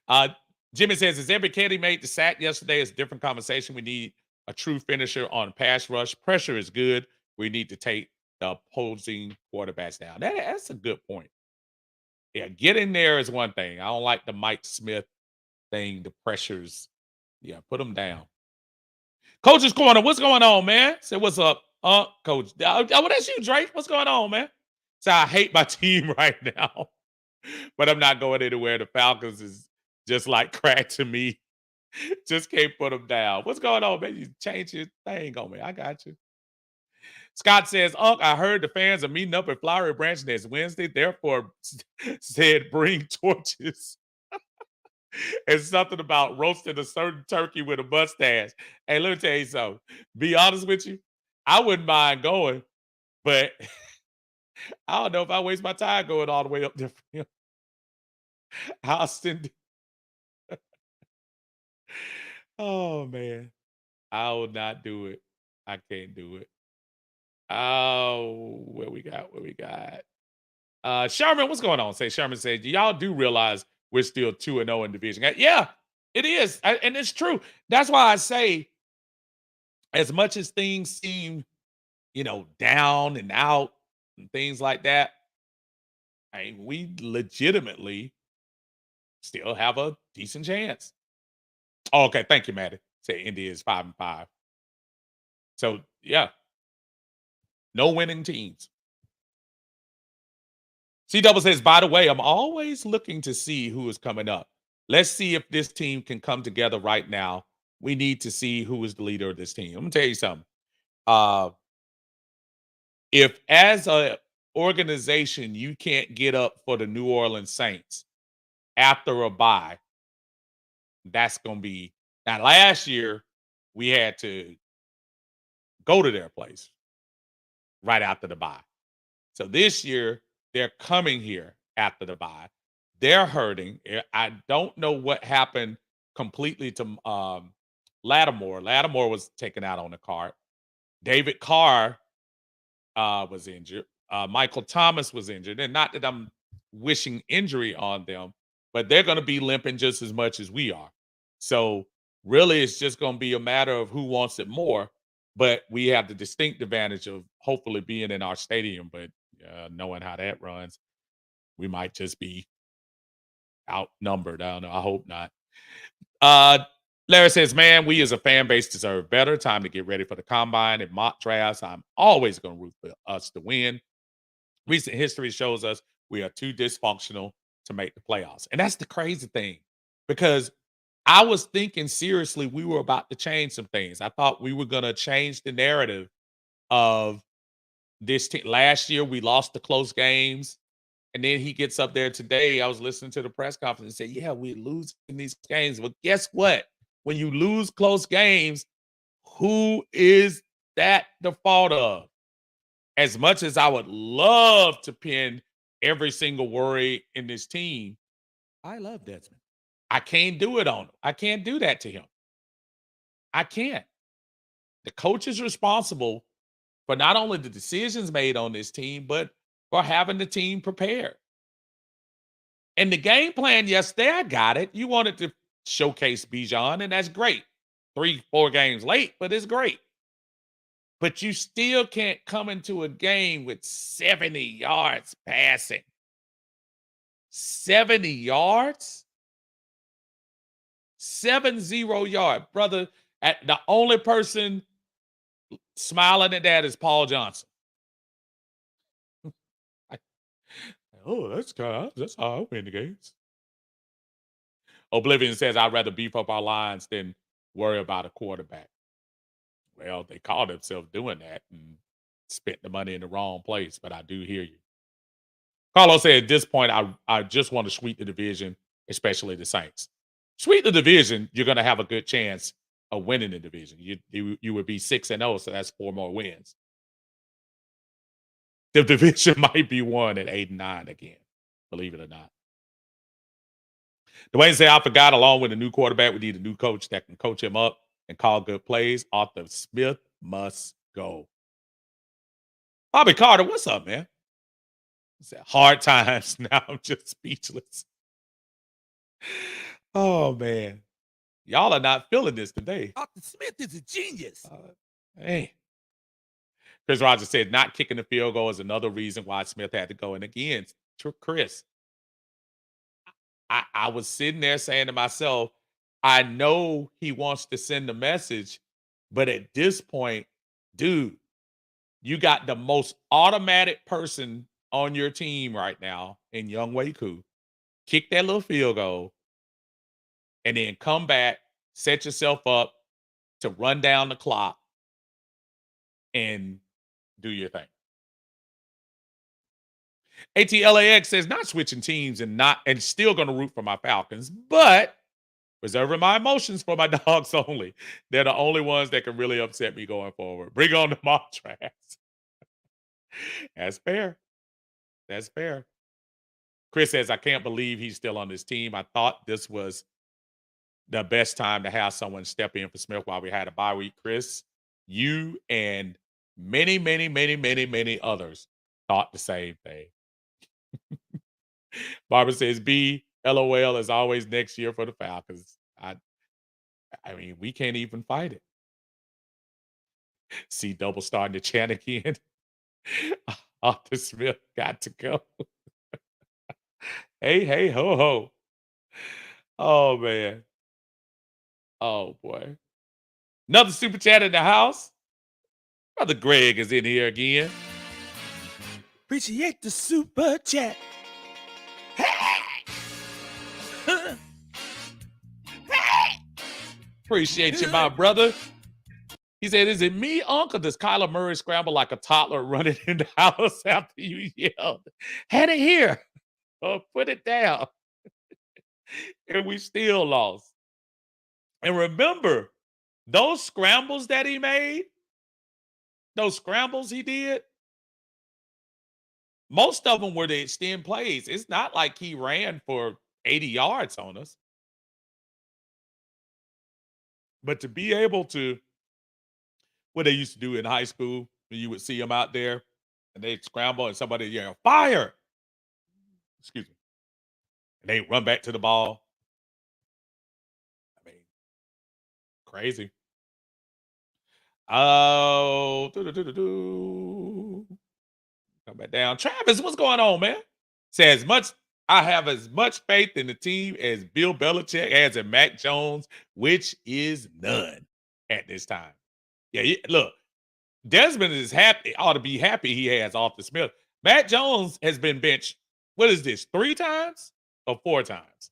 Uh, Jimmy says, is every kid he made the sack yesterday is a different conversation. We need a true finisher on pass rush. Pressure is good. We need to take the opposing quarterbacks down. That's a good point. Yeah, getting there is one thing. I don't like the Mike Smith thing, the pressures. Yeah, put them down. Coach's Corner, what's going on, man? Say, what's up? Coach. Oh, that's you, Drake. What's going on, man? So I hate my team right now, but I'm not going anywhere. The Falcons is just like crack to me. Just can't put them down. What's going on, man? You change your thing on me. I got you. Scott says, Unc, I heard the fans are meeting up at Flowery Branch next Wednesday. Therefore, said bring torches. And something about roasting a certain turkey with a mustache. Hey, let me tell you something. Be honest with you, I wouldn't mind going, but I don't know if I waste my time going all the way up there for him. I'll send. Oh man, I will not do it. I can't do it. Oh, what we got? What we got? Sherman, what's going on? Say Sherman said, y'all do realize we're still 2-0 in division. Yeah, it is. And it's true. That's why I say, as much as things seem, down and out and things like that, we legitimately still have a decent chance. Oh, okay. Thank you, Maddie. Say India is 5-5. So yeah, no winning teams. C Double says, by the way, I'm always looking to see who is coming up. Let's see if this team can come together right now. We need to see who is the leader of this team. I'm gonna tell you something. If as a organization you can't get up for the New Orleans Saints after a bye, that's gonna be now. Last year we had to go to their place right after the bye. So this year they're coming here after the bye. They're hurting. I don't know what happened completely to Lattimore. Lattimore was taken out on the cart. David Carr was injured. Michael Thomas was injured. And not that I'm wishing injury on them, but they're going to be limping just as much as we are. So really, it's just going to be a matter of who wants it more. But we have the distinct advantage of hopefully being in our stadium. But knowing how that runs, we might just be outnumbered. I don't know. I hope not. Larry says, man, we as a fan base deserve better. Time to get ready for the combine and mock drafts. I'm always going to root for us to win. Recent history shows us we are too dysfunctional to make the playoffs. And that's the crazy thing, because I was thinking seriously we were about to change some things. I thought we were going to change the narrative of this team. Last year, we lost the close games. And then he gets up there today. I was listening to the press conference and said, yeah, we're losing these games. Well, guess what? When you lose close games, who is that the fault of? As much as I would love to pin every single worry in this team, I love Desmond. I can't do it on him. I can't do that to him. I can't. The coach is responsible for not only the decisions made on this team, but for having the team prepared. And the game plan yesterday, I got it. You wanted to showcase Bijan, and that's great. 3-4 games late, but it's great. But you still can't come into a game with 70 yards passing. 70 yards? 70 yard. Brother, the only person smiling at that is Paul Johnson. That's how I win the games. Oblivion says, I'd rather beef up our lines than worry about a quarterback. Well, they call themselves doing that and spent the money in the wrong place, but I do hear you. Carlos said, at this point, I just want to sweep the division, especially the Saints. Sweep the division, you're going to have a good chance of winning the division. You would be 6-0, so that's 4 more wins. The division might be won at 8-9 again, believe it or not. Dwayne said, I forgot, along with a new quarterback, we need a new coach that can coach him up and call good plays. Arthur Smith must go. Bobby Carter, what's up, man? He said, hard times. Now I'm just speechless. Oh, man. Y'all are not feeling this today. Arthur Smith is a genius. Hey. Chris Rogers said, not kicking the field goal is another reason why Smith had to go. And again, Chris, I was sitting there saying to myself, I know he wants to send a message, but at this point, dude, you got the most automatic person on your team right now in Young Wei Koo. Kick that little field goal and then come back, set yourself up to run down the clock and do your thing. ATLAX says, not switching teams and still going to root for my Falcons, but reserving my emotions for my dogs only. They're the only ones that can really upset me going forward. Bring on the mock drafts. That's fair. That's fair. Chris says, I can't believe he's still on this team. I thought this was the best time to have someone step in for Smith while we had a bye week. Chris, you and many, many, many, many, many others thought the same thing. Barbara says, B, LOL as always next year for the Falcons. I mean, we can't even fight it. See double starting to chant again. Arthur Smith got to go. Hey, ho, ho. Oh, man. Oh, boy. Another super chat in the house. Brother Greg is in here again. Appreciate the super chat. Appreciate you, my brother. He said, is it me, Uncle? Does Kyler Murray scramble like a toddler running in the house after you yelled, had it here, or put it down? And we still lost. And remember, those scrambles that he made, those scrambles he did, most of them were to extend plays. It's not like he ran for 80 yards on us. But to be able to, what they used to do in high school, when you would see them out there and they'd scramble and somebody yell, fire! Excuse me. And they run back to the ball. I mean, crazy. Oh, come back down. Travis, what's going on, man? Says I have as much faith in the team as Bill Belichick has in Mac Jones, which is none at this time. Yeah, look, Desmond is happy, ought to be happy he has Arthur Smith. Mac Jones has been benched, what is this, 3 times or 4 times?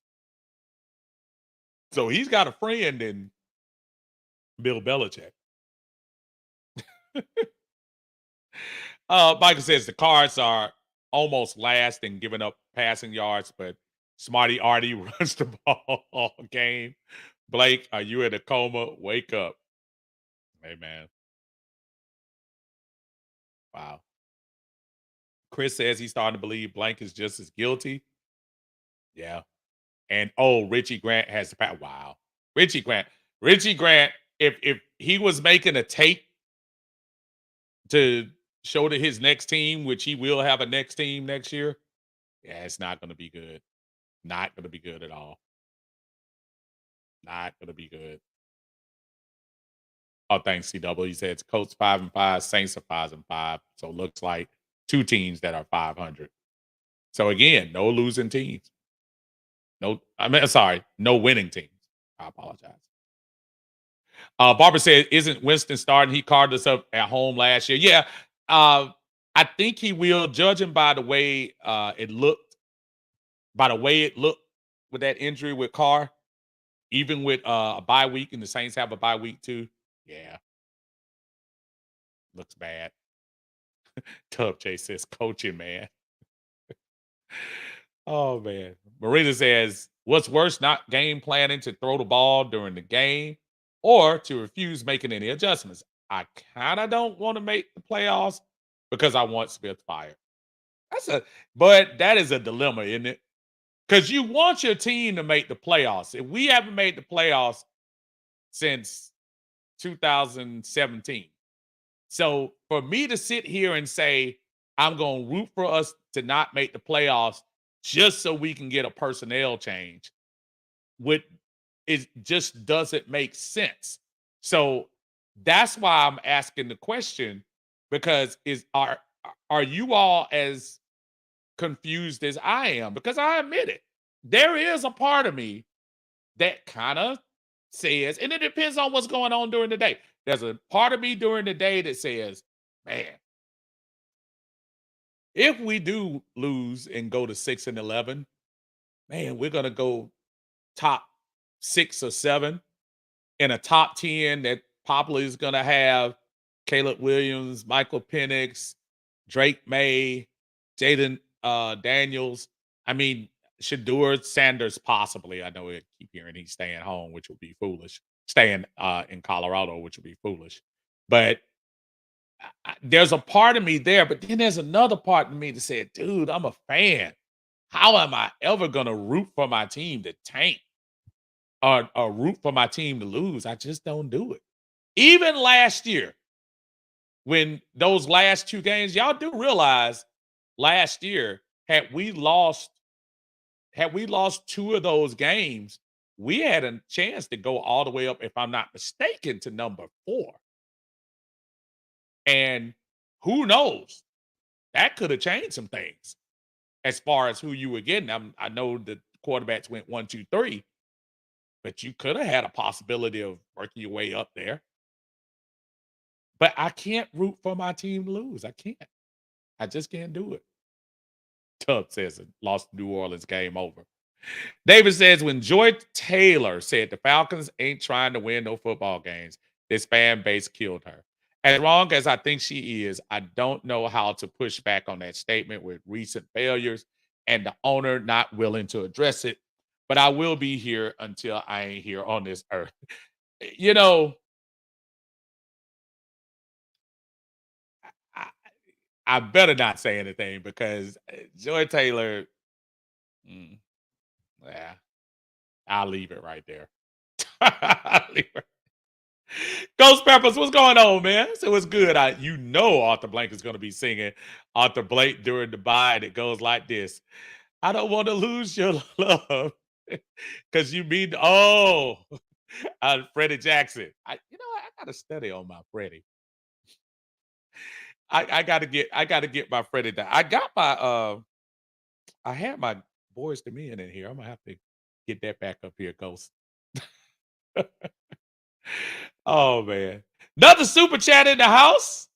So he's got a friend in Bill Belichick. Michael says the Cards are almost last in giving up passing yards, but Smarty Artie runs the ball all game. Blake, are you in a coma? Wake up. Hey, man. Wow. Chris says he's starting to believe Blank is just as guilty. Yeah. And Richie Grant has the power. Wow. Richie Grant, if he was making a tape to show to his next team, which he will have a next team next year, yeah, it's not going to be good. Not going to be good at all. Not going to be good. Oh, thanks, CW. He said it's Colts 5-5, Saints are 5-5. So it looks like 2 teams that are 500. So again, no losing teams. No winning teams. I apologize. Barbara said, isn't Winston starting? He carved us up at home last year. Yeah. I think he will, judging by the way it looked with that injury with Carr, even with a bye week, and the Saints have a bye week too. Yeah. Looks bad. Tub Chase says, coaching, man. Oh, man. Marina says, what's worse, not game planning to throw the ball during the game or to refuse making any adjustments. I kind of don't want to make the playoffs because I want Smith fired. But that is a dilemma, isn't it? Because you want your team to make the playoffs. If we haven't made the playoffs since 2017. So for me to sit here and say, I'm going to root for us to not make the playoffs just so we can get a personnel change, would it just doesn't make sense. So that's why I'm asking the question, because are you all as confused as I am? Because I admit it. There is a part of me that kind of says, and it depends on what's going on during the day. There's a part of me during the day that says, man, if we do lose and go to 6-11, man, we're gonna go top 6 or 7 in a top 10 that probably is gonna have Caleb Williams, Michael Penix, Drake May, Jaden Daniels. I mean, Shador Sanders possibly. I know we keep hearing he's staying home, which would be foolish. Staying in Colorado, which would be foolish. But there's a part of me there, but then there's another part of me that said, dude, I'm a fan. How am I ever gonna root for my team to tank or root for my team to lose? I just don't do it. Even last year, when those last 2 games, y'all do realize last year, had we lost 2 of those games, we had a chance to go all the way up, if I'm not mistaken, to number 4. And who knows? That could have changed some things as far as who you were getting. I know the quarterbacks went 1, 2, 3, but you could have had a possibility of working your way up there. But I can't root for my team to lose. I can't. I just can't do it. Tub says it lost New Orleans, game over. David says, when Joy Taylor said the Falcons ain't trying to win no football games, this fan base killed her. As wrong as I think she is, I don't know how to push back on that statement with recent failures and the owner not willing to address it. But I will be here until I ain't here on this earth. You know, I, I better not say anything because Joy Taylor, mm, yeah, I'll leave it right there. I'll leave it. Ghost Peppers, what's going on, man? So it's good. Arthur Blank is going to be singing Arthur Blank during the bye, and it goes like this. I don't want to lose your love because you mean, Freddie Jackson. I got to study on my Freddie. I got to get my Freddie down. I had my Boys to Men in here. I'm gonna have to get that back up here, Ghost. Oh man. Another super chat in the house.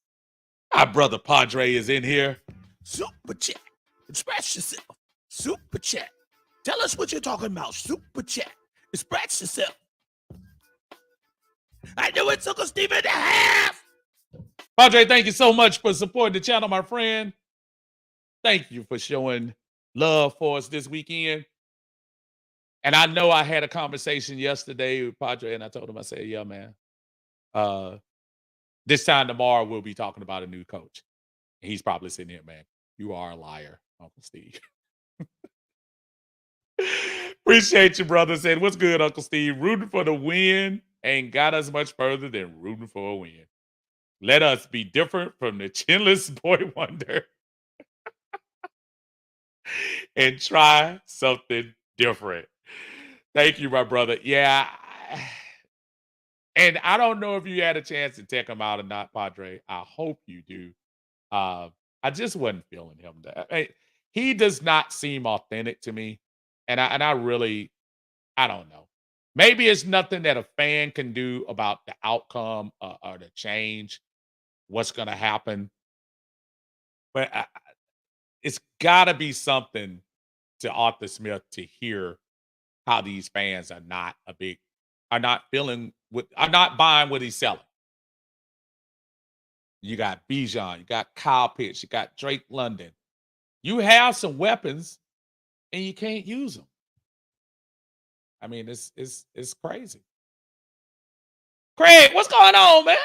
Our brother Padre is in here. Super chat. Express yourself. Super chat. Tell us what you're talking about. Super chat. Express yourself. I knew it took a Steve and a half. Padre, thank you so much for supporting the channel, my friend. Thank you for showing love for us this weekend. And I know I had a conversation yesterday with Padre, and I told him, I said, yeah, man. This time tomorrow, we'll be talking about a new coach. And he's probably sitting here, man. You are a liar, Uncle Steve. Appreciate you, brother. Said, what's good, Uncle Steve? Rooting for the win ain't got us much further than rooting for a win. Let us be different from the chinless boy wonder and try something different. Thank you, my brother. Yeah. And I don't know if you had a chance to check him out or not, Padre. I hope you do. I just wasn't feeling him. He does not seem authentic to me. And I really, I don't know. Maybe it's nothing that a fan can do about the outcome or the change, what's going to happen. But it's got to be something to Arthur Smith to hear how these fans are not buying what he's selling. You got Bijan, you got Kyle Pitts, you got Drake London. You have some weapons, and you can't use them. I mean, it's crazy. Craig, what's going on, man?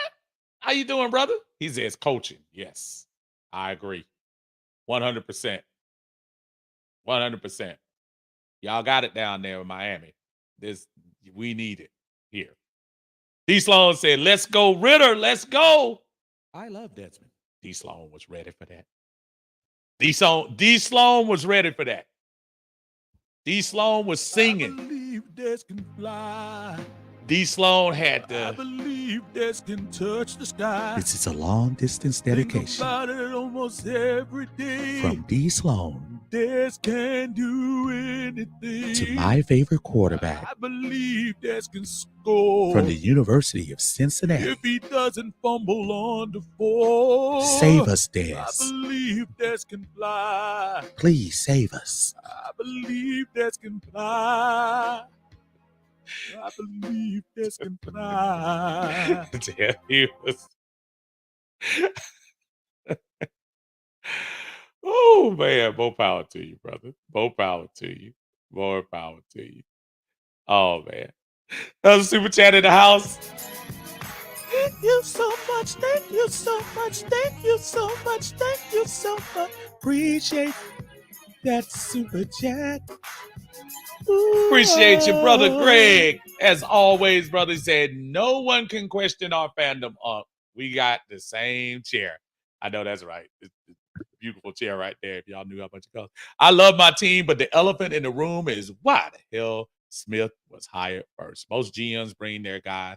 How you doing, brother? He says coaching. Yes, I agree. 100%. 100%. Y'all got it down there in Miami. We need it here. D. Sloan said, let's go, Ritter. Let's go. I love Desmond. D. Sloan was ready for that. D. Sloan was ready for that. D. Sloan was singing. I believe Des can fly. D. Sloan had I the. believe Des can touch the sky. This is a long distance dedication Think about it almost every day. from D. Sloan Des can do anything. to my favorite quarterback I believe Des can score from the University of Cincinnati. if he doesn't fumble on the 4. Save us, Des. I believe Des can fly. Please save us. I believe Des can fly. I believe Des can fly. Yeah, he was. Oh man, more power to you, brother. More power to you. More power to you. Oh man. That was a super chat in the house. Thank you so much. Thank you so much. Thank you so much. Thank you so much. Appreciate that super chat. Ooh, Appreciate you, brother Greg. As always, brother, he said, no one can question our fandom. We got the same chair. I know that's right. It's a beautiful chair right there, if y'all knew how much it cost. I love my team, but the elephant in the room is why the hell Smith was hired first. Most GMs bring their guy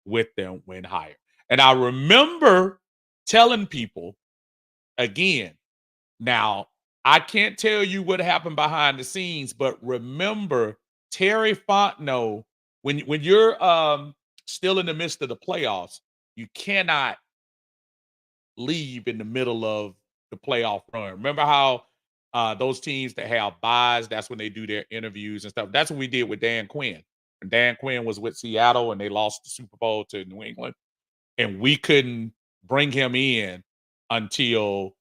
with them when hired. And I remember telling people, again, now, I can't tell you what happened behind the scenes, but remember Terry Fontenot, when you're still in the midst of the playoffs, you cannot leave in the middle of the playoff run. Remember how those teams that have buys, that's when they do their interviews and stuff. That's what we did with Dan Quinn. And Dan Quinn was with Seattle and they lost the Super Bowl to New England. And we couldn't bring him in until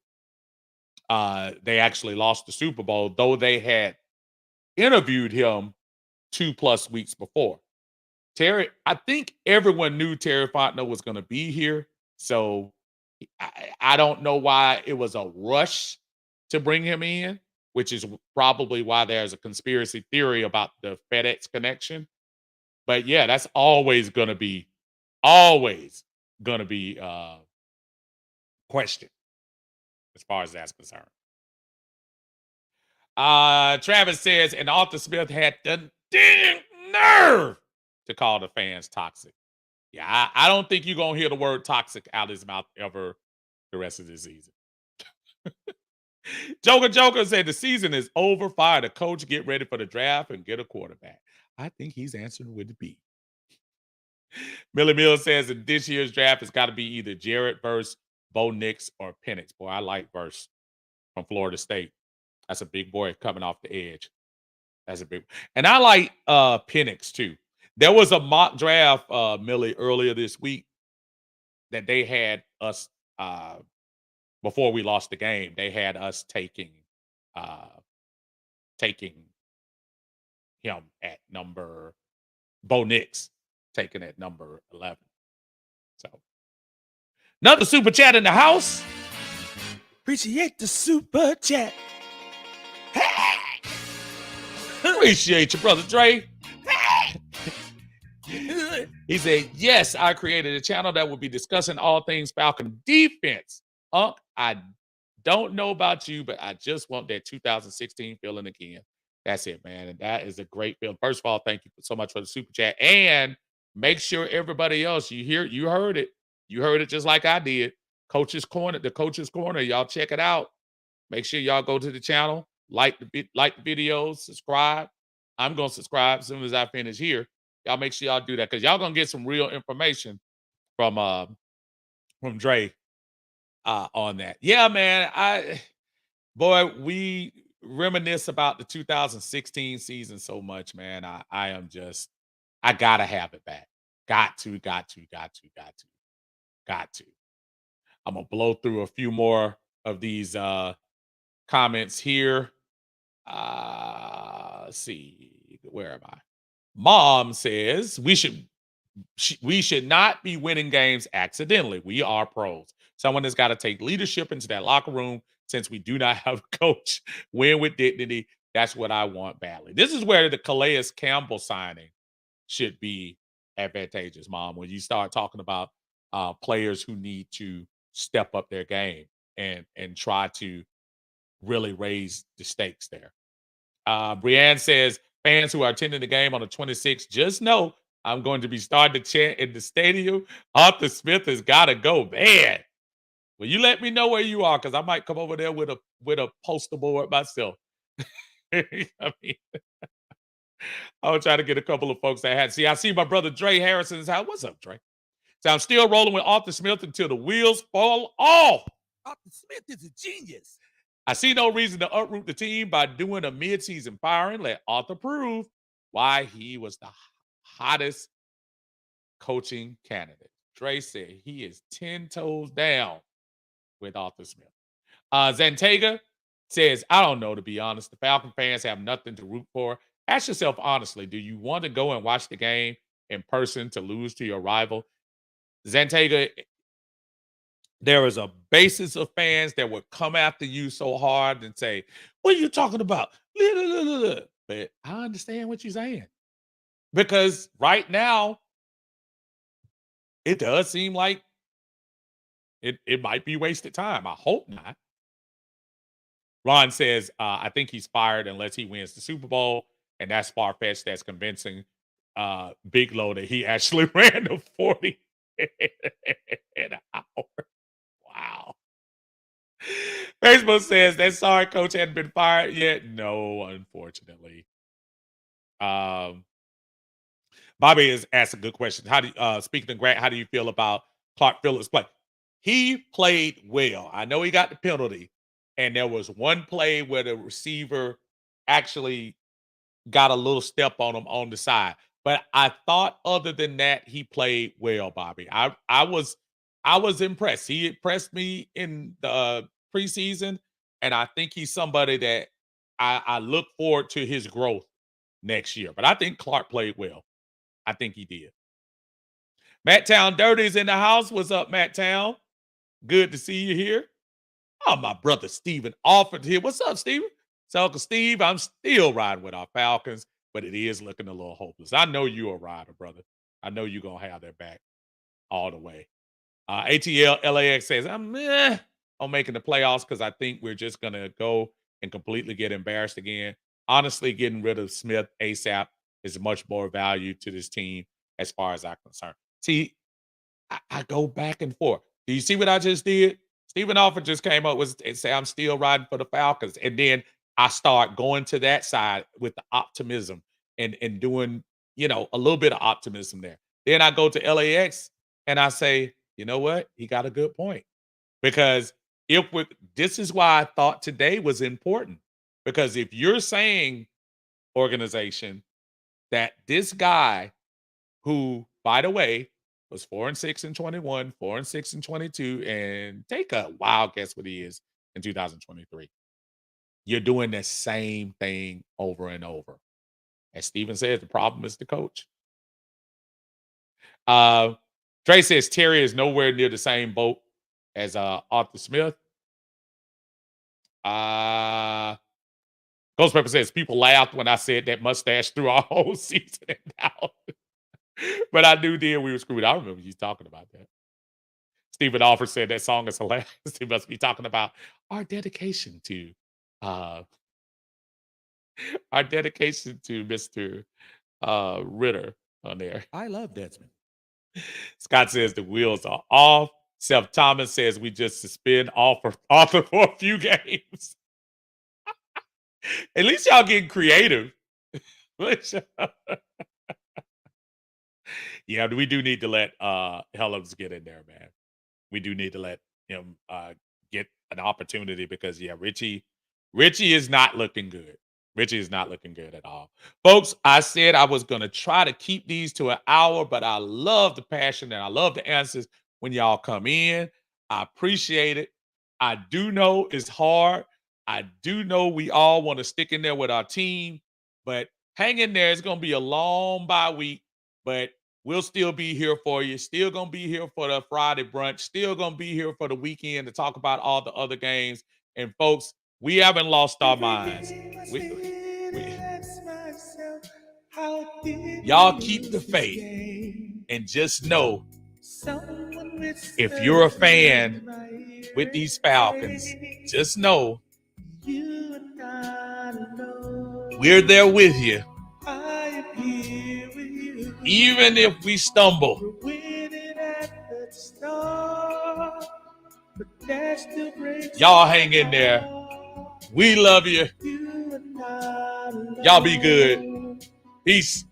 they actually lost the Super Bowl, though they had interviewed him 2+ weeks before. Terry, I think everyone knew Terry Fontenot was going to be here. So I don't know why it was a rush to bring him in, which is probably why there's a conspiracy theory about the FedEx connection. But yeah, that's always going to be questioned as far as that's concerned. Travis says, and Arthur Smith had the dang nerve to call the fans toxic. Yeah, I don't think you're going to hear the word toxic out of his mouth ever the rest of the season. Joker said the season is over. Fire the coach, get ready for the draft, and get a quarterback. I think he's answering with the B. Millie Mills says that this year's draft has got to be either Jarrett versus Bo Nix or Penix. Boy, I like Verse from Florida State. That's a big boy coming off the edge. That's a big, and I like Penix too. There was a mock draft, Millie, earlier this week that they had us before we lost the game. They had us taking him at number Bo Nix, taken at number 11. So another super chat in the house. Appreciate the super chat. Hey! Appreciate you, brother Dre. Hey! He said, yes, I created a channel that will be discussing all things Falcon defense. I don't know about you, but I just want that 2016 feeling again. That's it, man. And that is a great feeling. First of all, thank you so much for the super chat. And make sure everybody else, you heard it. You heard it just like I did. Coach's Corner, the Coach's Corner. Y'all check it out. Make sure y'all go to the channel, like the videos, subscribe. I'm going to subscribe as soon as I finish here. Y'all make sure y'all do that because y'all going to get some real information from Dre on that. Yeah, man. We reminisce about the 2016 season so much, man. I gotta have it back. Got to. I'm gonna blow through a few more of these comments here. Let's see, where am I? Mom says we should We should not be winning games accidentally. We are pros. Someone has got to take leadership into that locker room. Since we do not have a coach, win with dignity. That's what I want badly. This is where the Calais Campbell signing should be advantageous, Mom. When you start talking about players who need to step up their game and try to really raise the stakes there. Brianne says, fans who are attending the game on the 26th, just know I'm going to be starting to chant in the stadium. Arthur Smith has got to go. Man, well, you let me know where you are because I might come over there with a poster board myself. I mean, I'll try to get a couple of folks that had. See, I see my brother Dre Harrison's house. What's up, Dre? So I'm still rolling with Arthur Smith until the wheels fall off. Arthur Smith is a genius. I see no reason to uproot the team by doing a midseason firing. Let Arthur prove why he was the hottest coaching candidate. Dre said he is 10 toes down with Arthur Smith. Zantega says, I don't know, to be honest. The Falcon fans have nothing to root for. Ask yourself honestly, do you want to go and watch the game in person to lose to your rival? Zantega, there is a basis of fans that would come after you so hard and say, what are you talking about? But I understand what you're saying. Because right now, it does seem like it might be wasted time. I hope not. Ron says, I think he's fired unless he wins the Super Bowl. And that's far-fetched. That's convincing Bigelow that he actually ran the 40 in an hour. Wow. Facebook says that sorry coach hadn't been fired yet. No, unfortunately. Bobby has asked a good question. How do you, speaking of Grant, how do you feel about Clark Phillips' play? He played well. I know he got the penalty, and there was one play where the receiver actually got a little step on him on the side. But I thought other than that, he played well, Bobby. I was impressed. He impressed me in the preseason, and I think he's somebody that I look forward to his growth next year. But I think Clark played well. I think he did. Matt Town Dirty's in the house. What's up, Matt Town? Good to see you here. Oh, my brother Steven offered here. What's up, Steven? So, Uncle Steve, I'm still riding with our Falcons, but it is looking a little hopeless. I know you're a rider, brother. I know you're going to have their back all the way. ATL LAX says, I'm on making the playoffs because I think we're just going to go and completely get embarrassed again. Honestly, getting rid of Smith ASAP is much more value to this team as far as I'm concerned. See, I go back and forth. Do you see what I just did? Stephen Alford just came up with and say, I'm still riding for the Falcons. And then I start going to that side with the optimism and doing, a little bit of optimism there. Then I go to LAX and I say, you know what? He got a good point. Because this is why I thought today was important. Because if you're saying, organization, that this guy who, by the way, was 4-6 in 21, 4-6 in 22, and take a wild guess what he is in 2023. You're doing the same thing over and over. As Steven says, the problem is the coach. Trey says Terry is nowhere near the same boat as Arthur Smith. Ghost Pepper says people laughed when I said that mustache through our whole season and now. But I knew then we were screwed. I remember you talking about that. Stephen Alford said that song is hilarious. He must be talking about our dedication to Mr. Ritter on there. I love Desmond. Scott says the wheels are off. Seth Thomas says we just suspend Arthur for a few games. At least y'all getting creative. Yeah, we do need to let Helms get in there, man. We do need to let him get an opportunity because Richie is not looking good. Richie is not looking good at all. Folks, I said I was going to try to keep these to an hour, but I love the passion and I love the answers when y'all come in. I appreciate it. I do know it's hard. I do know we all want to stick in there with our team, but hang in there. It's going to be a long bye week, but We'll still be here for you. Still going to be here for the Friday brunch. Still going to be here for the weekend to talk about all the other games. And folks, we haven't lost our minds. Y'all keep the faith and just know if you're a fan with these Falcons, just know we're there with you. Even if we stumble, y'all hang in there. We love you. Y'all be good. Peace.